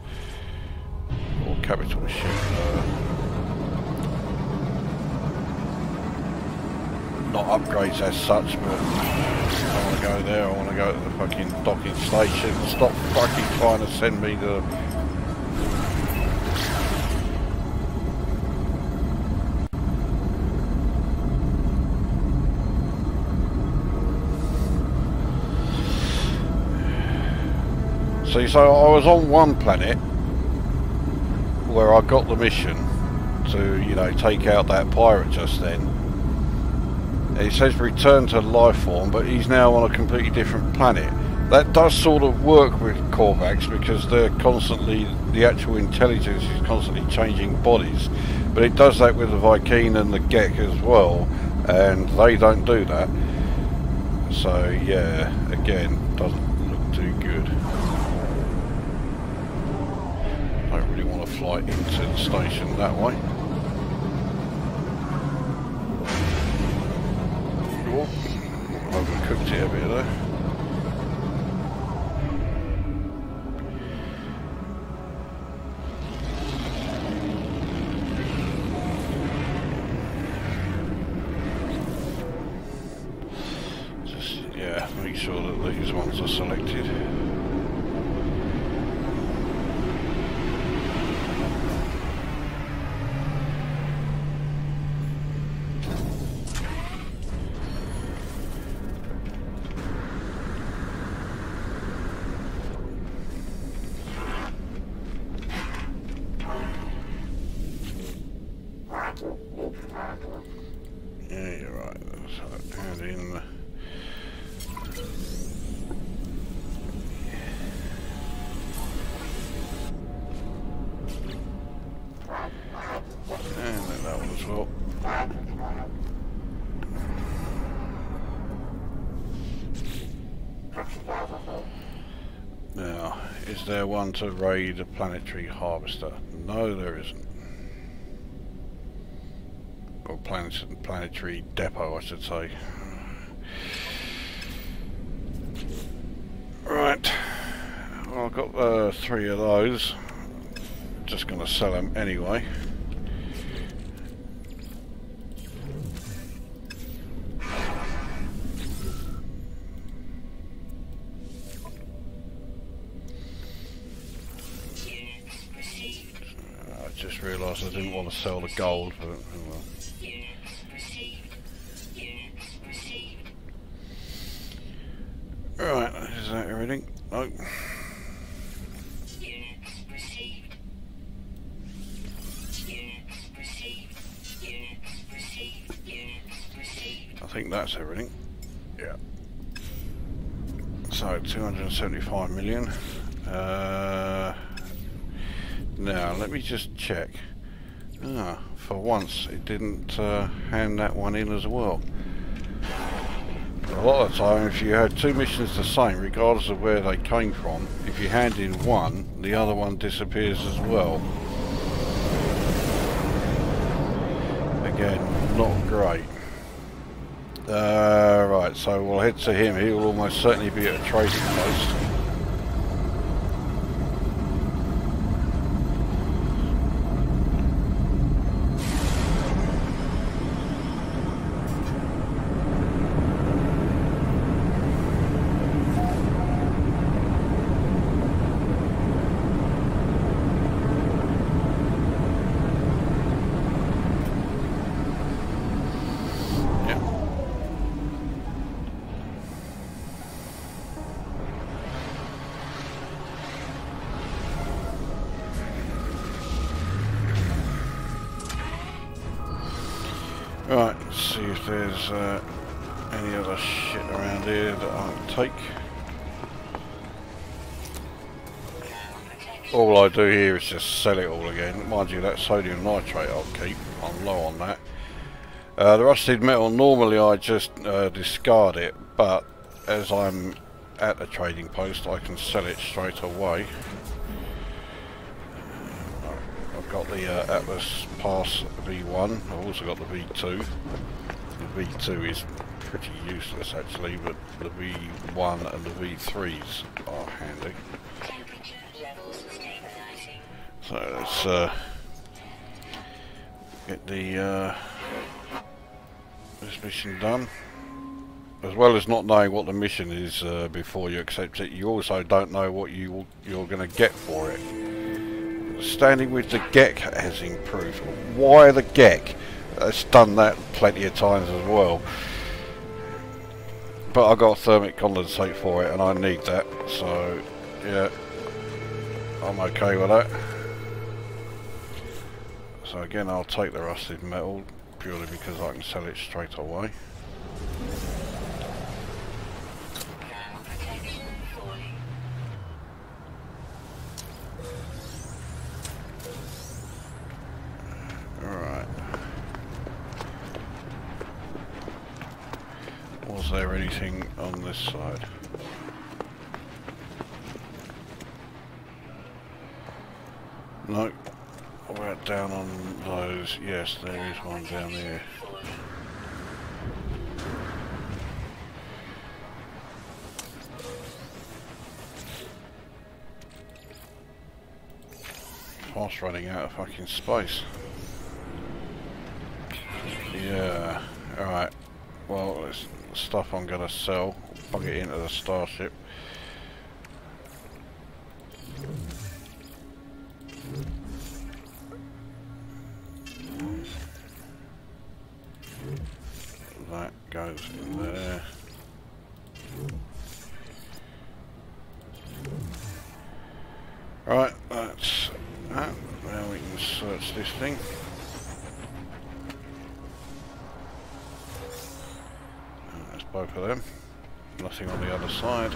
or capital ship. Not upgrades as such, but I want to go there. I want to go to the fucking docking station. Stop fucking trying to send me the... See, so I was on one planet where I got the mission to, you know, take out that pirate just then. It says return to life form, but he's now on a completely different planet. That does sort of work with Korvax because they're constantly, the actual intelligence is constantly changing bodies. But it does that with the Viking and the Gek as well, and they don't do that. So yeah, again, doesn't look too good. I don't really want to fly into the station that way. Overcooked it a bit there. Just, yeah, make sure that these ones are selected. Yeah, you're right. So add in the... and then that one as well. Now, is there one to raid a planetary harvester? No, there isn't. Or planetary depot, I should say. Right, well, I've got 3 of those. just going to sell them anyway. I just realised I didn't want to sell the gold, but oh well. Right, is that everything? Nope. I think that's everything. Yeah. So 275 million. Now let me just check. Ah, for once it didn't hand that one in as well. A lot of the time, if you had two missions the same, regardless of where they came from, if you hand in one, the other one disappears as well. Again, not great. Right, so we'll head to him. He will almost certainly be at a trading post. Right, let's see if there's any other shit around here that I can take. All I do here is just sell it all again. Mind you, that sodium nitrate I'll keep. I'm low on that. The rusted metal, normally I just discard it, but as I'm at the trading post I can sell it straight away. I've got the Atlas Pass V1, I've also got the V2. The V2 is pretty useless actually, but the V1 and the V3s are handy. So let's get the this mission done. As well as not knowing what the mission is before you accept it, you also don't know what you're going to get for it. Standing with the GEC has improved. Why the GEC? It's done that plenty of times as well. But I got thermic condensate for it and I need that, so yeah, I'm okay with that. So again, I'll take the rusted metal purely because I can sell it straight away. Was there anything on this side? No. We're down on those. Yes, there is one down there. Fast running out of fucking space. Yeah. Alright. Well, it's stuff I'm gonna sell. Plug it into the starship. That goes in there. Right, that's that. Now we can search this thing. There's both of them. Nothing on the other side.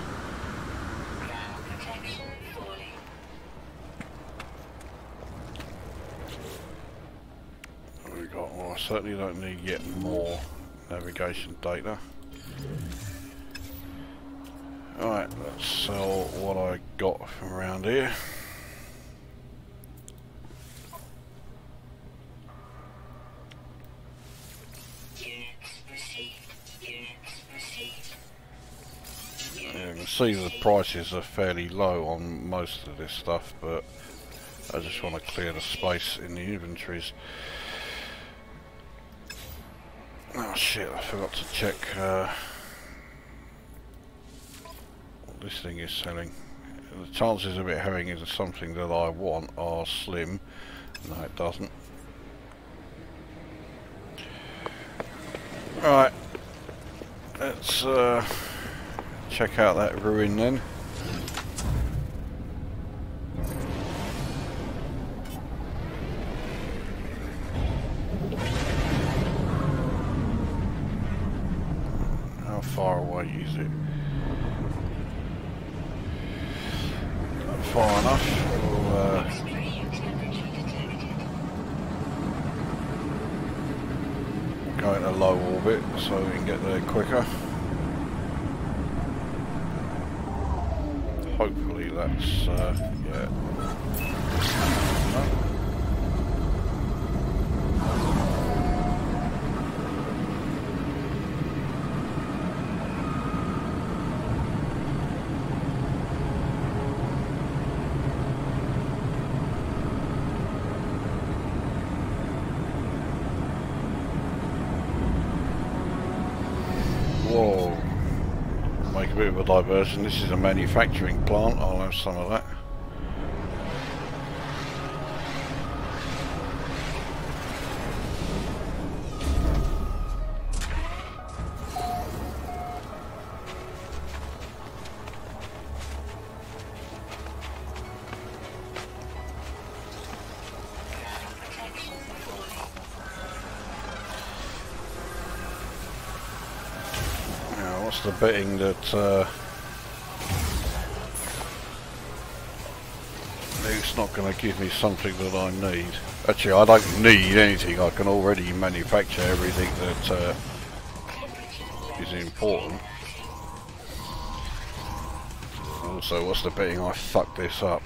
We got. Well, I certainly don't need yet more navigation data. Alright, let's sell what I got from around here. You can see the prices are fairly low on most of this stuff, but I just want to clear the space in the inventories. Oh shit, I forgot to check what this thing is selling. The chances of it having is something that I want are slim. No, it doesn't. Right, let's check out that ruin then. How far away is it? Not far enough. We'll, go into low orbit so we can get there quicker. Hopefully that's yeah. No. Whoa, make a bit of a diversion. This is a manufacturing plant, I'll have some of that. The betting that it's not going to give me something that I need. Actually, I don't need anything. I can already manufacture everything that is important. Also, what's the betting I fuck this up?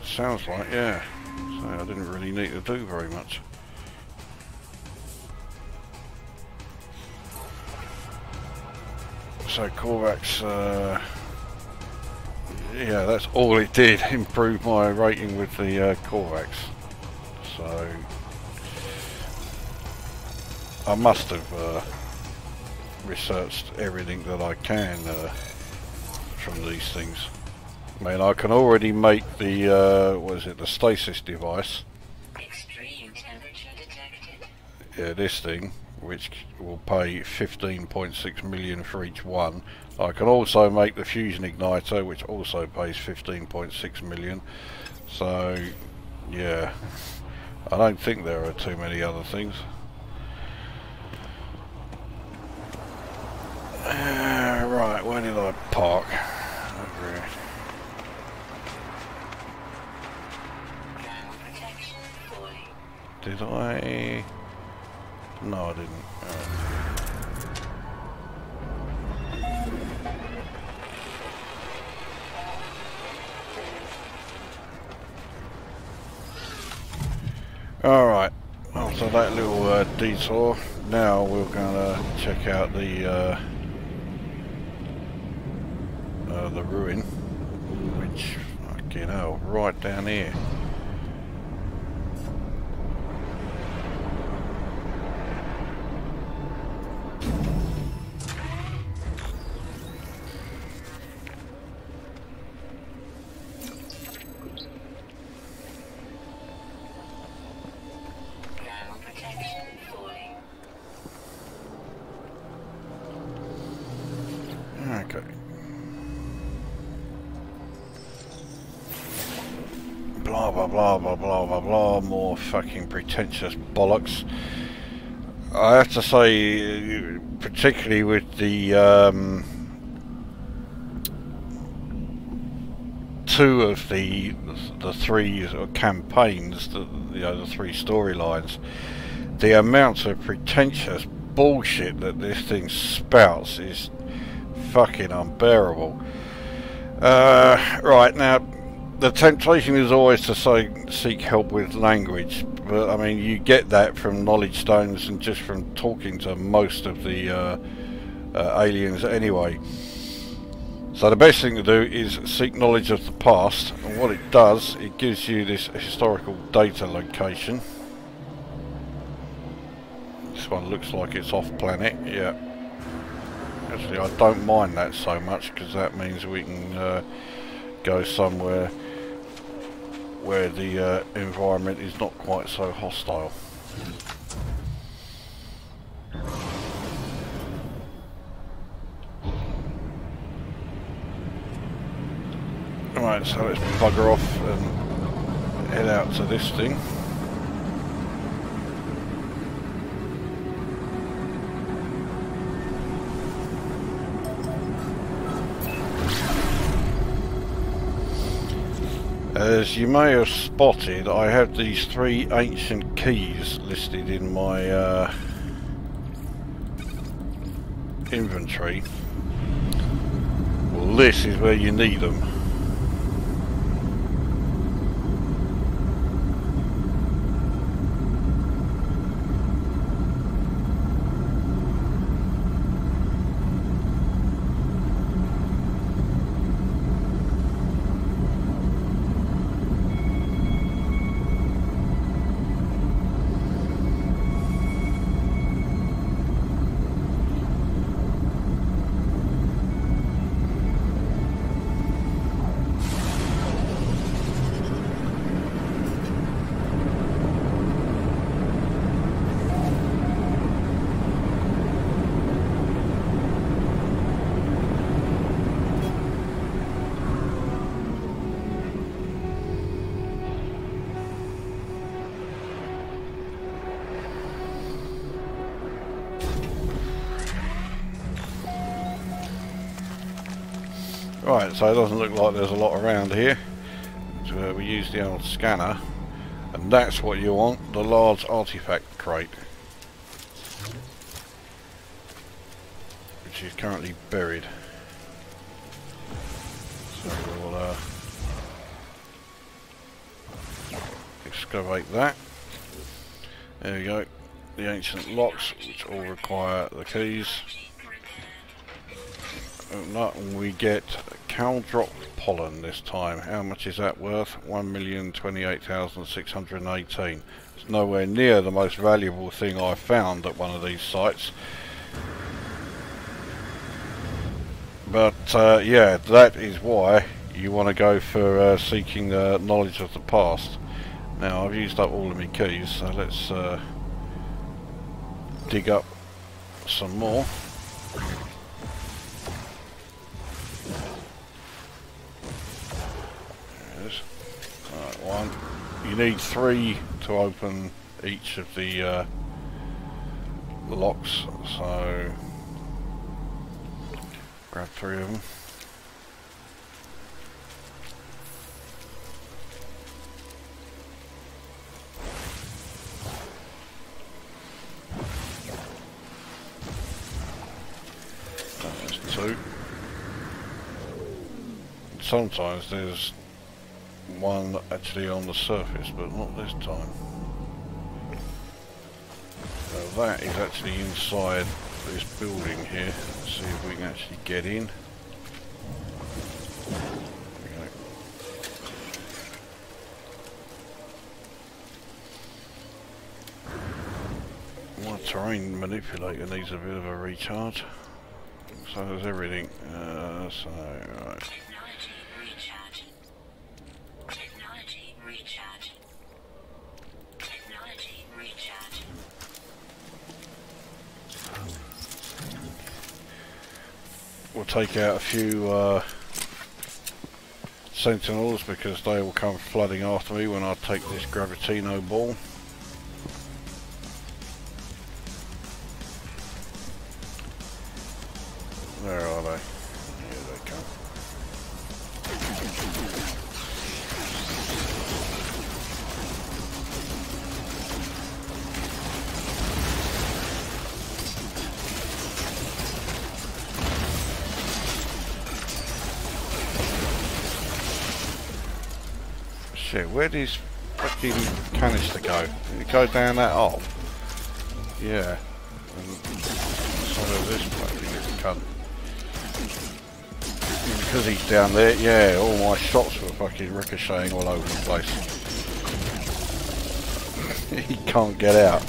Sounds like, yeah. So I didn't really need to do very much. So Korvax, yeah, that's all it did. Improve my rating with the Korvax. So I must have researched everything that I can from these things. I mean, I can already make the, what is it, the stasis device. Extreme temperature detected. Yeah, this thing, which will pay 15.6 million for each one. I can also make the fusion igniter, which also pays 15.6 million. So, yeah, I don't think there are too many other things. Right, where did I park? Over here. Did I? No, I didn't. Alright, after that little detour, now we're going to check out the ruin, which, fucking hell, right down here. Okay. Blah blah blah blah blah blah blah, more fucking pretentious bollocks. I have to say, particularly with the two of the three campaigns, the three storylines, the amount of pretentious bullshit that this thing spouts is fucking unbearable. Right, now the temptation is always to seek help with language, but I mean you get that from knowledge stones and just from talking to most of the aliens anyway. So the best thing to do is seek knowledge of the past, and what it does, it gives you this historical data location. This one looks like it's off planet, yeah. Actually I don't mind that so much because that means we can go somewhere where the environment is not quite so hostile. Right, so let's bugger off and head out to this thing. As you may have spotted, I have these 3 ancient keys listed in my inventory. Well, this is where you need them. Right, so it doesn't look like there's a lot around here. So we use the old scanner, and that's what you want, the large artifact crate, which is currently buried. So we'll excavate that. There we go, the ancient locks, which all require the keys. And we get cow drop pollen this time. How much is that worth? 1,028,618. It's nowhere near the most valuable thing I found at one of these sites. But yeah, that is why you want to go for seeking knowledge of the past. Now I've used up all of my keys, so let's dig up some more. One. You need 3 to open each of the locks, so grab 3 of them. There's 2. Sometimes there's one actually on the surface, but not this time. So that is actually inside this building here. Let's see if we can actually get in. My terrain manipulator needs a bit of a recharge. So does everything. So right. We'll take out a few Sentinels because they will come flooding after me when I take this Gravitino ball. Where are they? Here they come. shit, where did his fucking canister go? Did it go down that hole? Yeah. And so does this fucking cunt. Because he's down there, yeah, all my shots were fucking ricocheting all over the place. He can't get out.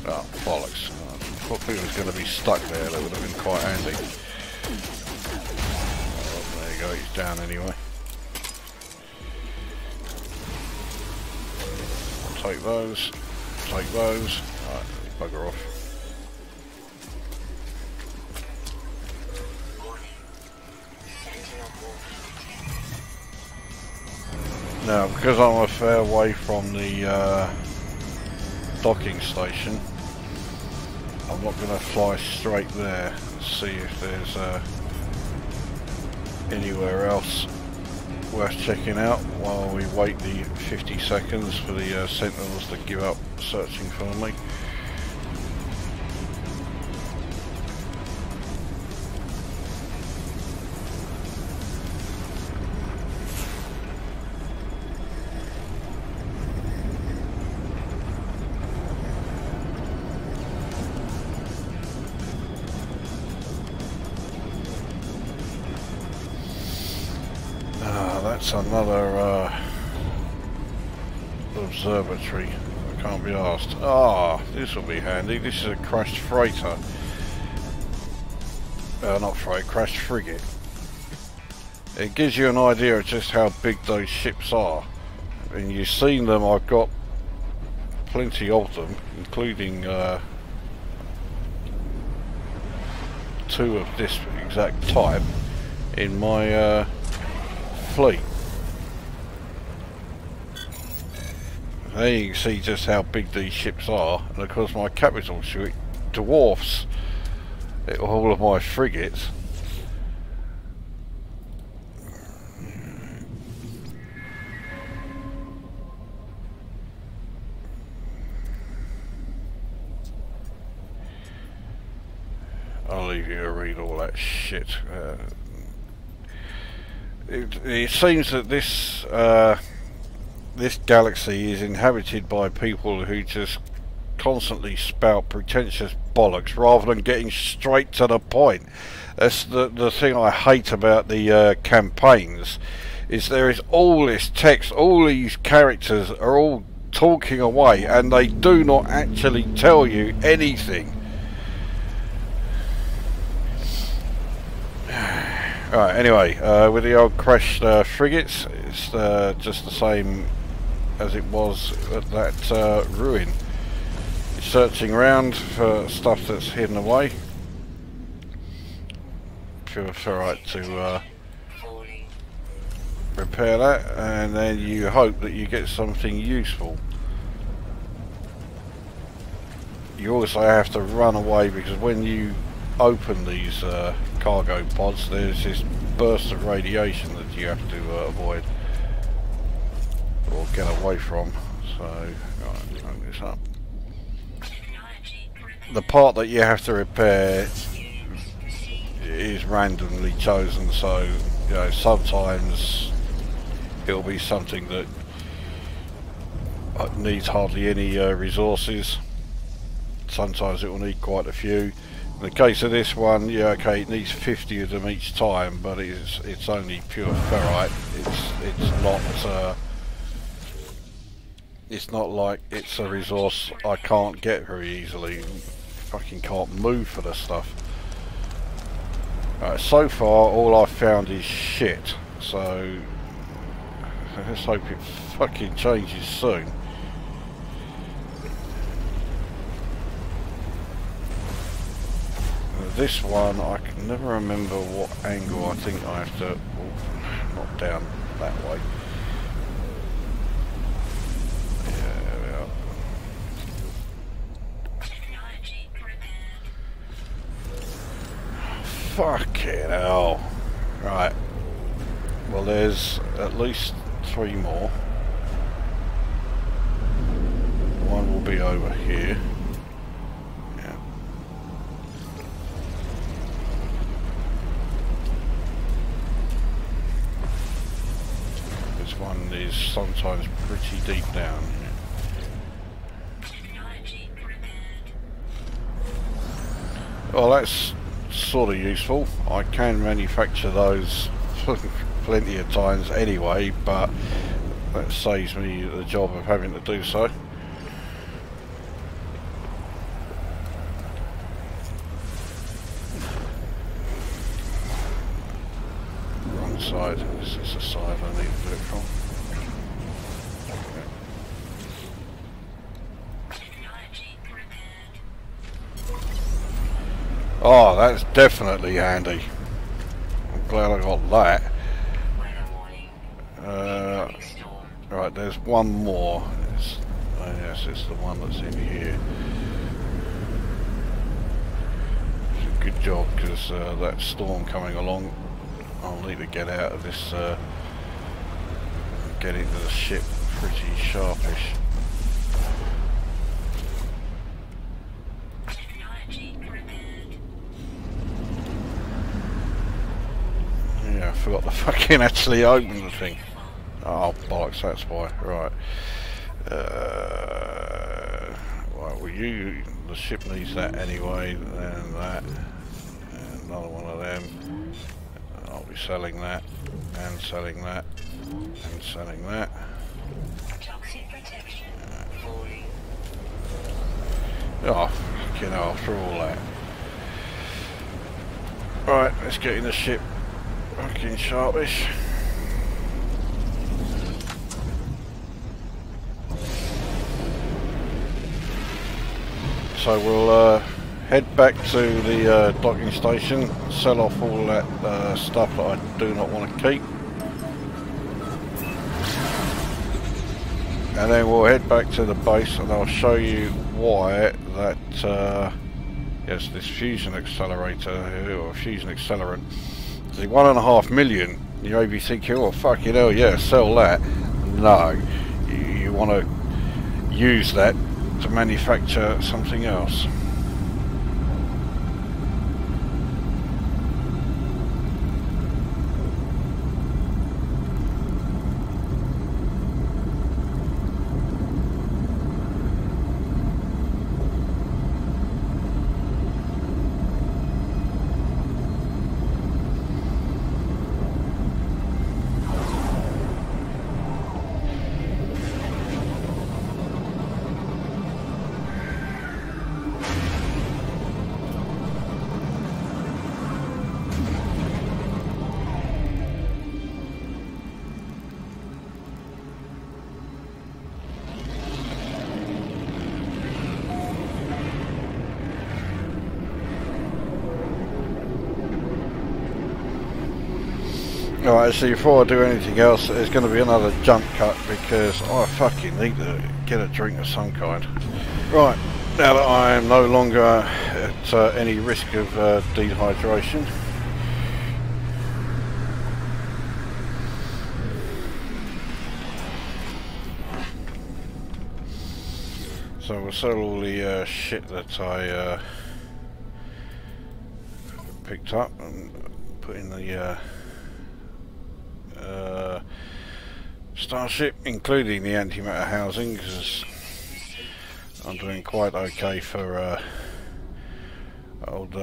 Oh, bollocks. I thought he was going to be stuck there, that would have been quite handy. Oh, there you go, he's down anyway. Take those. Take those. Alright, bugger off. Now, because I'm a fair way from the docking station, I'm not going to fly straight there and see if there's anywhere else worth checking out while we wait the 50 seconds for the Sentinels to give up searching for me. That's another observatory. I can't be asked. Ah, this will be handy. This is a crashed freighter. Not freight, crashed frigate. It gives you an idea of just how big those ships are. And you've seen them, I've got plenty of them, including 2 of this exact type in my fleet. There you can see just how big these ships are, and of course my capital ship dwarfs all of my frigates. I'll leave you to read all that shit. It seems that this this galaxy is inhabited by people who just constantly spout pretentious bollocks rather than getting straight to the point. That's the thing I hate about the campaigns, is there is all this text, all these characters are all talking away and they do not actually tell you anything. Right, anyway, with the old crashed frigates, it's just the same as it was at that ruin. You're searching around for stuff that's hidden away. Pure ferrite to repair that, and then you hope that you get something useful. You also have to run away, because when you open these cargo pods, there's this burst of radiation that you have to avoid or get away from. So, right, turn this up. The part that you have to repair is randomly chosen, so you know, sometimes it'll be something that needs hardly any resources. Sometimes it will need quite a few. In the case of this one, yeah, okay, it needs 50 of them each time, but it's only pure ferrite. It's not like it's a resource I can't get very easily. Fucking can't move for the stuff. So far, all I've found is shit. So let's hope it fucking changes soon. This one, I can never remember what angle. I think I have to, not down that way. Yeah, there we are. Fucking hell. Right. Well, there's at least 3 more. One will be over here. is sometimes pretty deep down. Well, that's sort of useful. I can manufacture those plenty of times anyway, but that saves me the job of having to do so. Wrong side. This is the side I need to do it from. Oh, that's definitely handy. I'm glad I got that. Right, there's one more. Oh yes, it's the one that's in here. It's a good job, because that storm coming along, I'll need to get out of this, get into the ship pretty sharpish. Yeah, I forgot to fucking actually open the thing. Oh bollocks, that's why. Right. Right, well the ship needs that anyway, and that. And another one of them. I'll be selling that, and selling that, and selling that. Toxic protection. Oh, fucking hell, after all that. Right, let's get in the ship. Fucking sharpish. So we'll head back to the docking station, sell off all that stuff that I do not want to keep, and then we'll head back to the base and I'll show you why that yes, this fusion accelerator or fusion accelerant, the 1.5 million. You may be thinking, oh fucking hell, yeah, sell that. No, you want to use that to manufacture something else. Alright, so before I do anything else, there's going to be another jump cut because I fucking need to get a drink of some kind. Right, now that I am no longer at any risk of dehydration, so we'll sell all the shit that I picked up and put in the Starship, including the antimatter housing, because I'm doing quite okay for old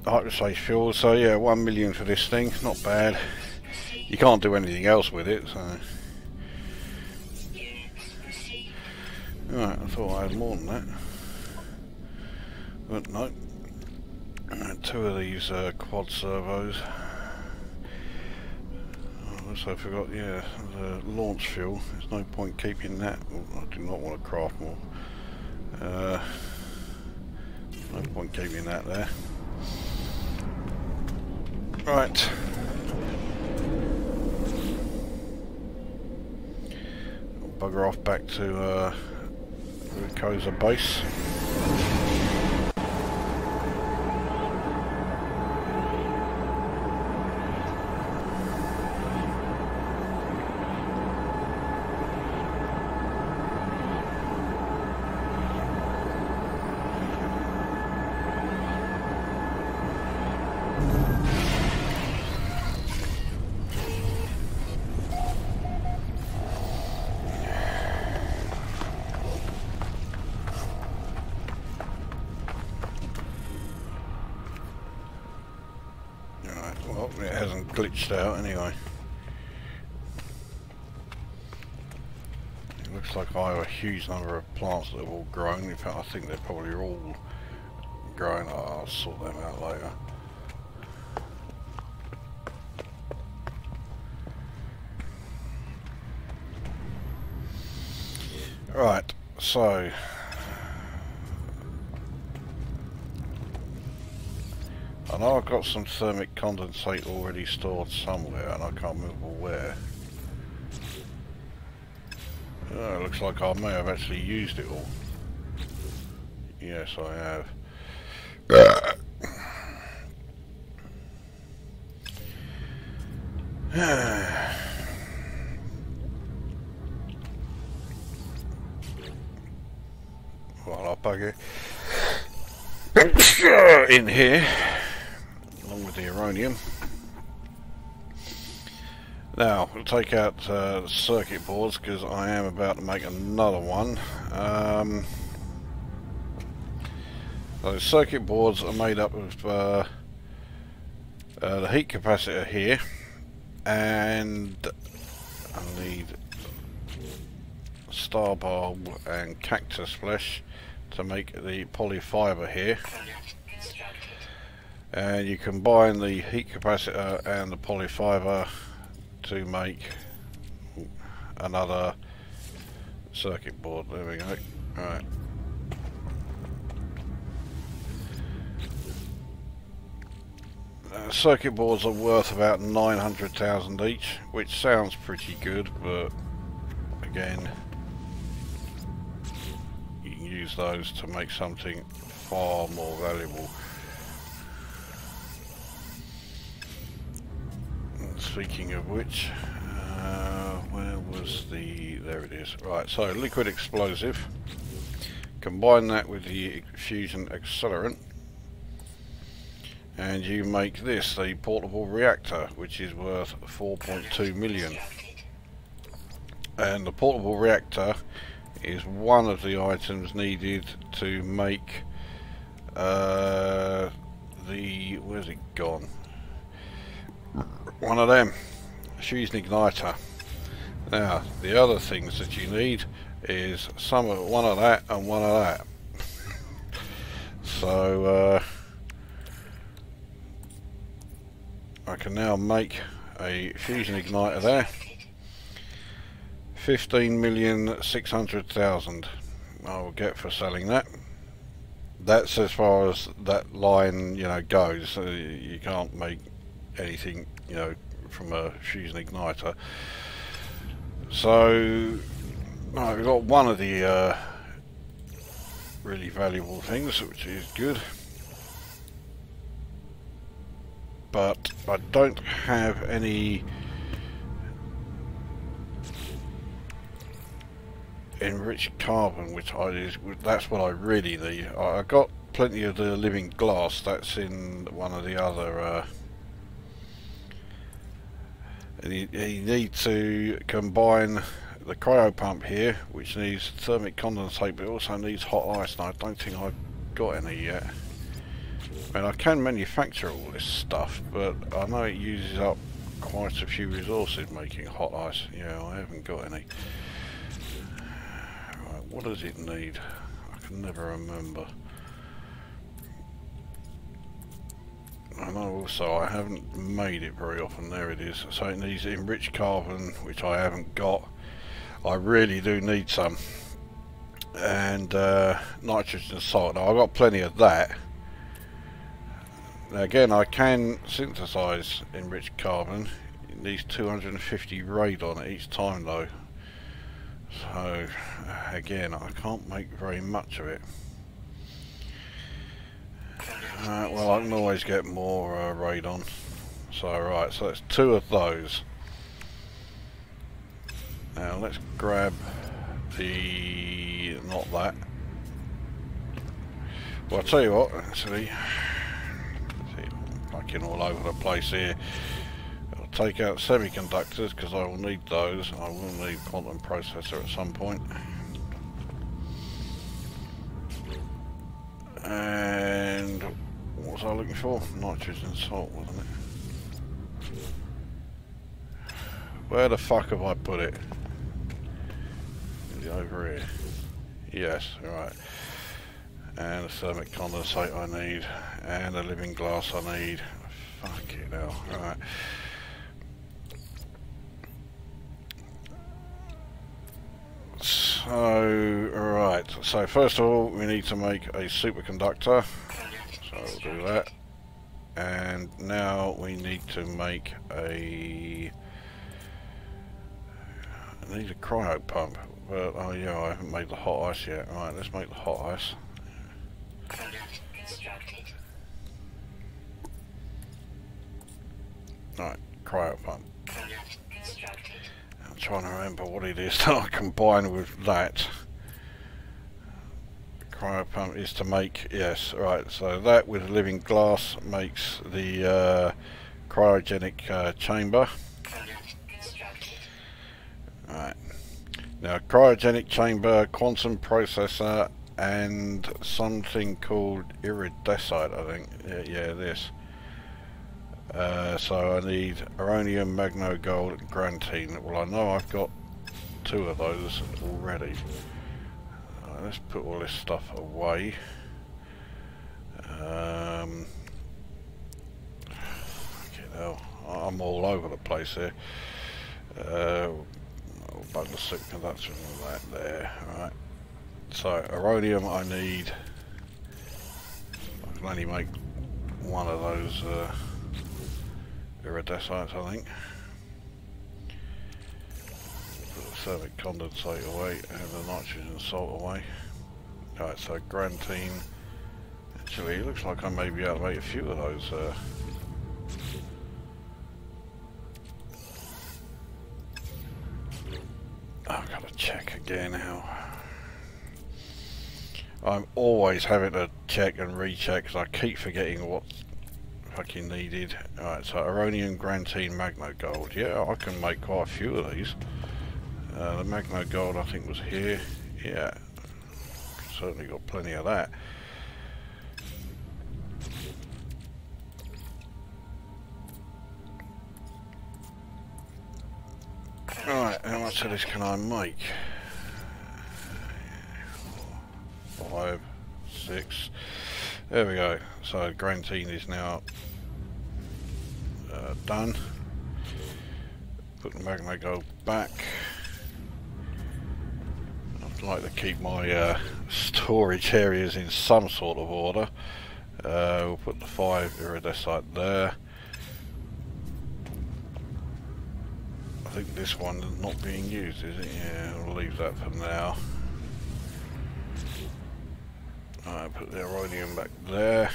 hyperspace fuel. So yeah, 1 million for this thing, not bad. You can't do anything else with it, so. Right, I thought I had more than that, but no. Two of these quad servos. Also forgot, yeah, the launch fuel. There's no point keeping that. I do not want to craft more. No point keeping that there. Right. I'll bugger off back to the Koza base. Right, well, it hasn't glitched out anyway. It looks like I have a huge number of plants that have all grown. In fact, I think they're probably all growing. Oh, I'll sort them out later. Right, so I know I've got some thermic condensate already stored somewhere, and I can't remember where. Oh, it looks like I may have actually used it all. Yes, I have. Well, I'll bug it in here, along with the uranium. Now, we'll take out the circuit boards because I am about to make another one. Those circuit boards are made up of the heat capacitor here, and I need star bulb and cactus flesh to make the polyfiber here. And you combine the heat capacitor and the polyfiber to make another circuit board. There we go. Right. Circuit boards are worth about 900,000 each, which sounds pretty good, but again, you can use those to make something far more valuable. Speaking of which, where was the... there it is. Right, so liquid explosive. Combine that with the fusion accelerant, and you make this the portable reactor, which is worth 4.2 million. And the portable reactor is one of the items needed to make the... where's it gone? One of them, fusion igniter. Now, the other things that you need is one of that and one of that. So I can now make a fusion igniter there. 15,600,000 I will get for selling that. That's as far as that line, you know, goes. You can't make anything, you know, from a fusion igniter. So we've got one of the really valuable things, which is good, but I don't have any enriched carbon, that's what I really need. I got plenty of the living glass. That's in one of the other you need to combine the cryo pump here, which needs thermic condensate, but it also needs hot ice, and I don't think I've got any yet. I mean, I can manufacture all this stuff, but I know it uses up quite a few resources making hot ice. Yeah, I haven't got any. Right, what does it need? I can never remember. I know also I haven't made it very often. There it is. So it needs enriched carbon, which I haven't got. I really do need some. And nitrogen salt. Now I've got plenty of that. Now again, I can synthesize enriched carbon. It needs 250 radon each time though. So again, I can't make very much of it. Well, I can always get more radon. So right, so that's two of those. Now let's grab the... not that. Well, I'll tell you what, actually. See, I'm fucking all over the place here. I'll take out semiconductors because I will need those. I will need quantum processor at some point. And what was I looking for? Nitrogen salt, wasn't it? Where the fuck have I put it? Is it over here? Yes, right. And a thermic condensate I need, and a living glass I need. Fucking hell, right. So, right, so first of all we need to make a superconductor, so we'll do that. And now we need to make I need a cryo pump, but oh yeah, I haven't made the hot ice yet. Right, let's make the hot ice. Right, cryo pump. I'm trying to remember what it is that I combine with that. The cryo pump is to make, yes, right, so that with living glass makes the cryogenic chamber. Right, now cryogenic chamber, quantum processor, and something called iridescite, I think. Yeah, this. So I need uranium, magno gold, and grantine. Well, I know I've got 2 of those already. Let's put all this stuff away. Fucking hell, I'm all over the place here. I'll bug the superconductor and all that there. Right. So uranium I need. I can only make 1 of those iridesites, I think. Put the thermic condensate away and the nitrogen salt away. Right, so grantine. Actually, it looks like I may be able to make a few of those. I've got to check again now. I'm always having to check and recheck because I keep forgetting what's fucking needed. Alright, so uranium, grantine, magno gold. Yeah, I can make quite a few of these. The magno gold I think was here. Yeah, certainly got plenty of that. Alright, how much of this can I make? 5, 6. There we go. So grantine is now done. Put the magno gold back. I'd like to keep my storage areas in some sort of order. We'll put the 5 iridesite there. I think this one is not being used, is it? Yeah, we'll leave that for now. Alright, put the uranium back there.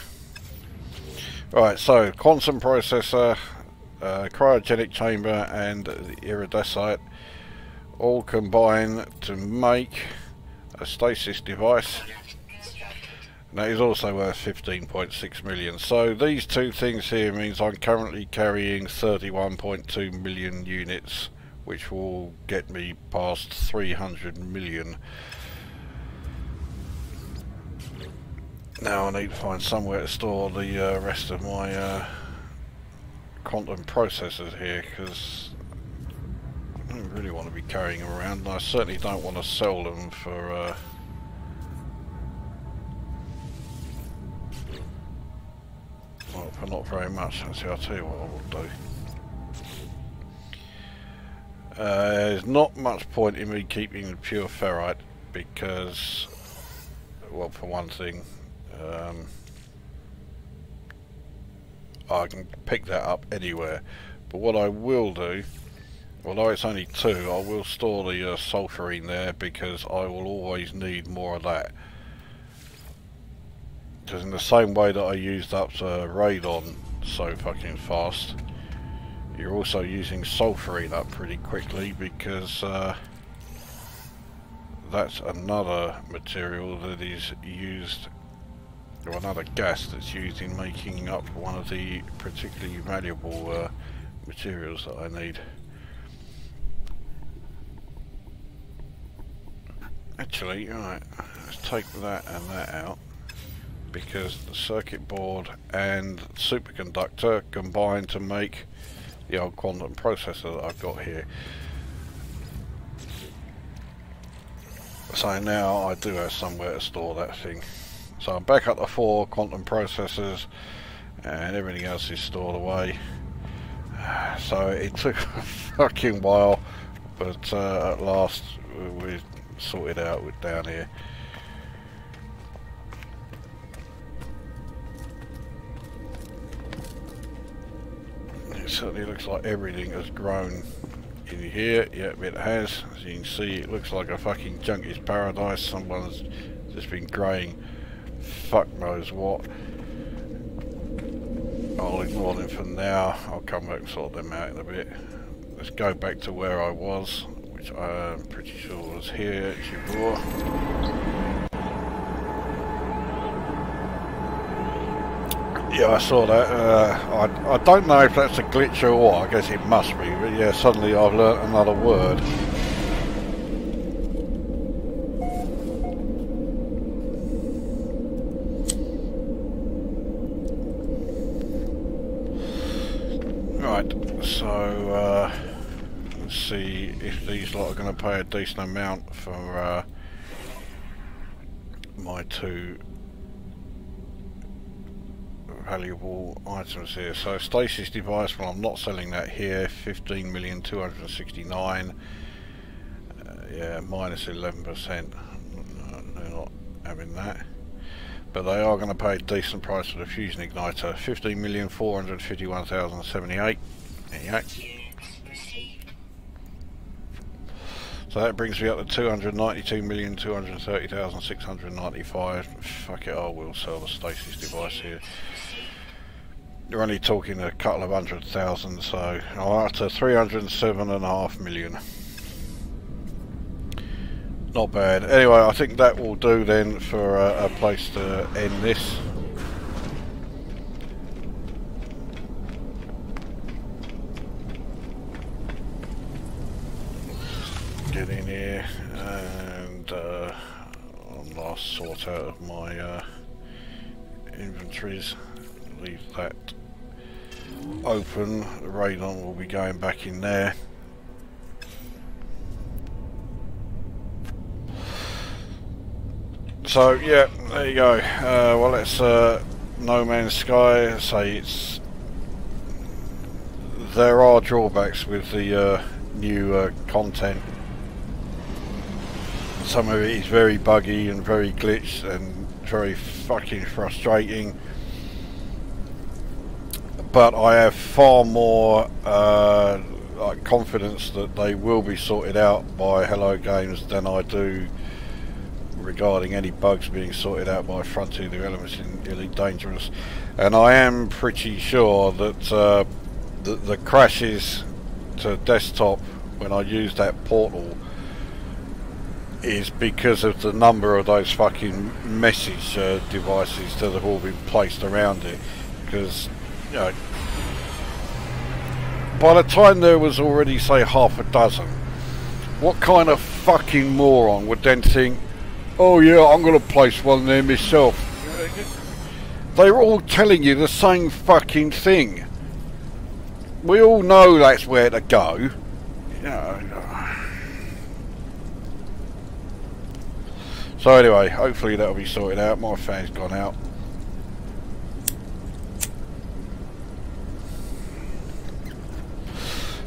Right, so quantum processor, cryogenic chamber and the iridesite all combine to make a stasis device. And that is also worth 15.6 million. So these 2 things here means I'm currently carrying 31.2 million units, which will get me past 300 million. Now I need to find somewhere to store the rest of my quantum processors here, because I don't really want to be carrying them around, and I certainly don't want to sell them for well, for not very much. Actually, I'll tell you what I will do. There's not much point in me keeping the pure ferrite because, well, for one thing, I can pick that up anywhere. But what I will do, although it's only 2, I will store the sulfurine there because I will always need more of that. Because in the same way that I used up radon so fucking fast, you're also using sulfurine up pretty quickly, because that's another material that is used, or another gas that's used in making up one of the particularly valuable materials that I need. Actually, right, let's take that and that out, because the circuit board and superconductor combine to make the old quantum processor that I've got here. So now I do have somewhere to store that thing. So I'm back up to 4 quantum processors and everything else is stored away. So it took a fucking while, but at last we sorted out with down here. It certainly looks like everything has grown in here. Yep, it has. As you can see, it looks like a fucking junkie's paradise. Someone's just been growing fuck knows what. I'll ignore them for now. I'll come back and sort them out in a bit. Let's go back to where I was, which I'm pretty sure was here, Chibor. Yeah, I saw that. I don't know if that's a glitch or what. I guess it must be. But yeah, suddenly I've learnt another word. Right, so let's see if these lot are going to pay a decent amount for my 2 valuable items here. So stasis device, well I'm not selling that here, 15,269,000. Yeah, minus 11%. They're not having that. But they are going to pay a decent price for the fusion igniter, 15,451,078. There you go. So that brings me up to 292,230,695. Fuck it, I will sell the stasis device here. You're only talking a couple of 100,000, so I'm up to 307.5 million. Not bad. Anyway, I think that will do then for a place to end this. Get in here and I'll last sort out of my inventories. Leave that open. The radon will be going back in there. So yeah, there you go. Well, it's No Man's Sky. Say there are drawbacks with the new content. Some of it is very buggy and very glitched and very fucking frustrating. But I have far more confidence that they will be sorted out by Hello Games than I do regarding any bugs being sorted out by Frontier Developments in Elite Dangerous. And I am pretty sure that the crashes to desktop when I use that portal is because of the number of those fucking message devices that have all been placed around it. Because, you know, by the time there was already, say, half a dozen, what kind of fucking moron would then think, oh yeah, I'm going to place one there myself? They're all telling you the same fucking thing. We all know that's where to go. You know. So anyway, hopefully that'll be sorted out. My fan's gone out.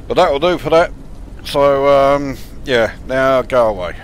But that'll do for that. So yeah, now go away.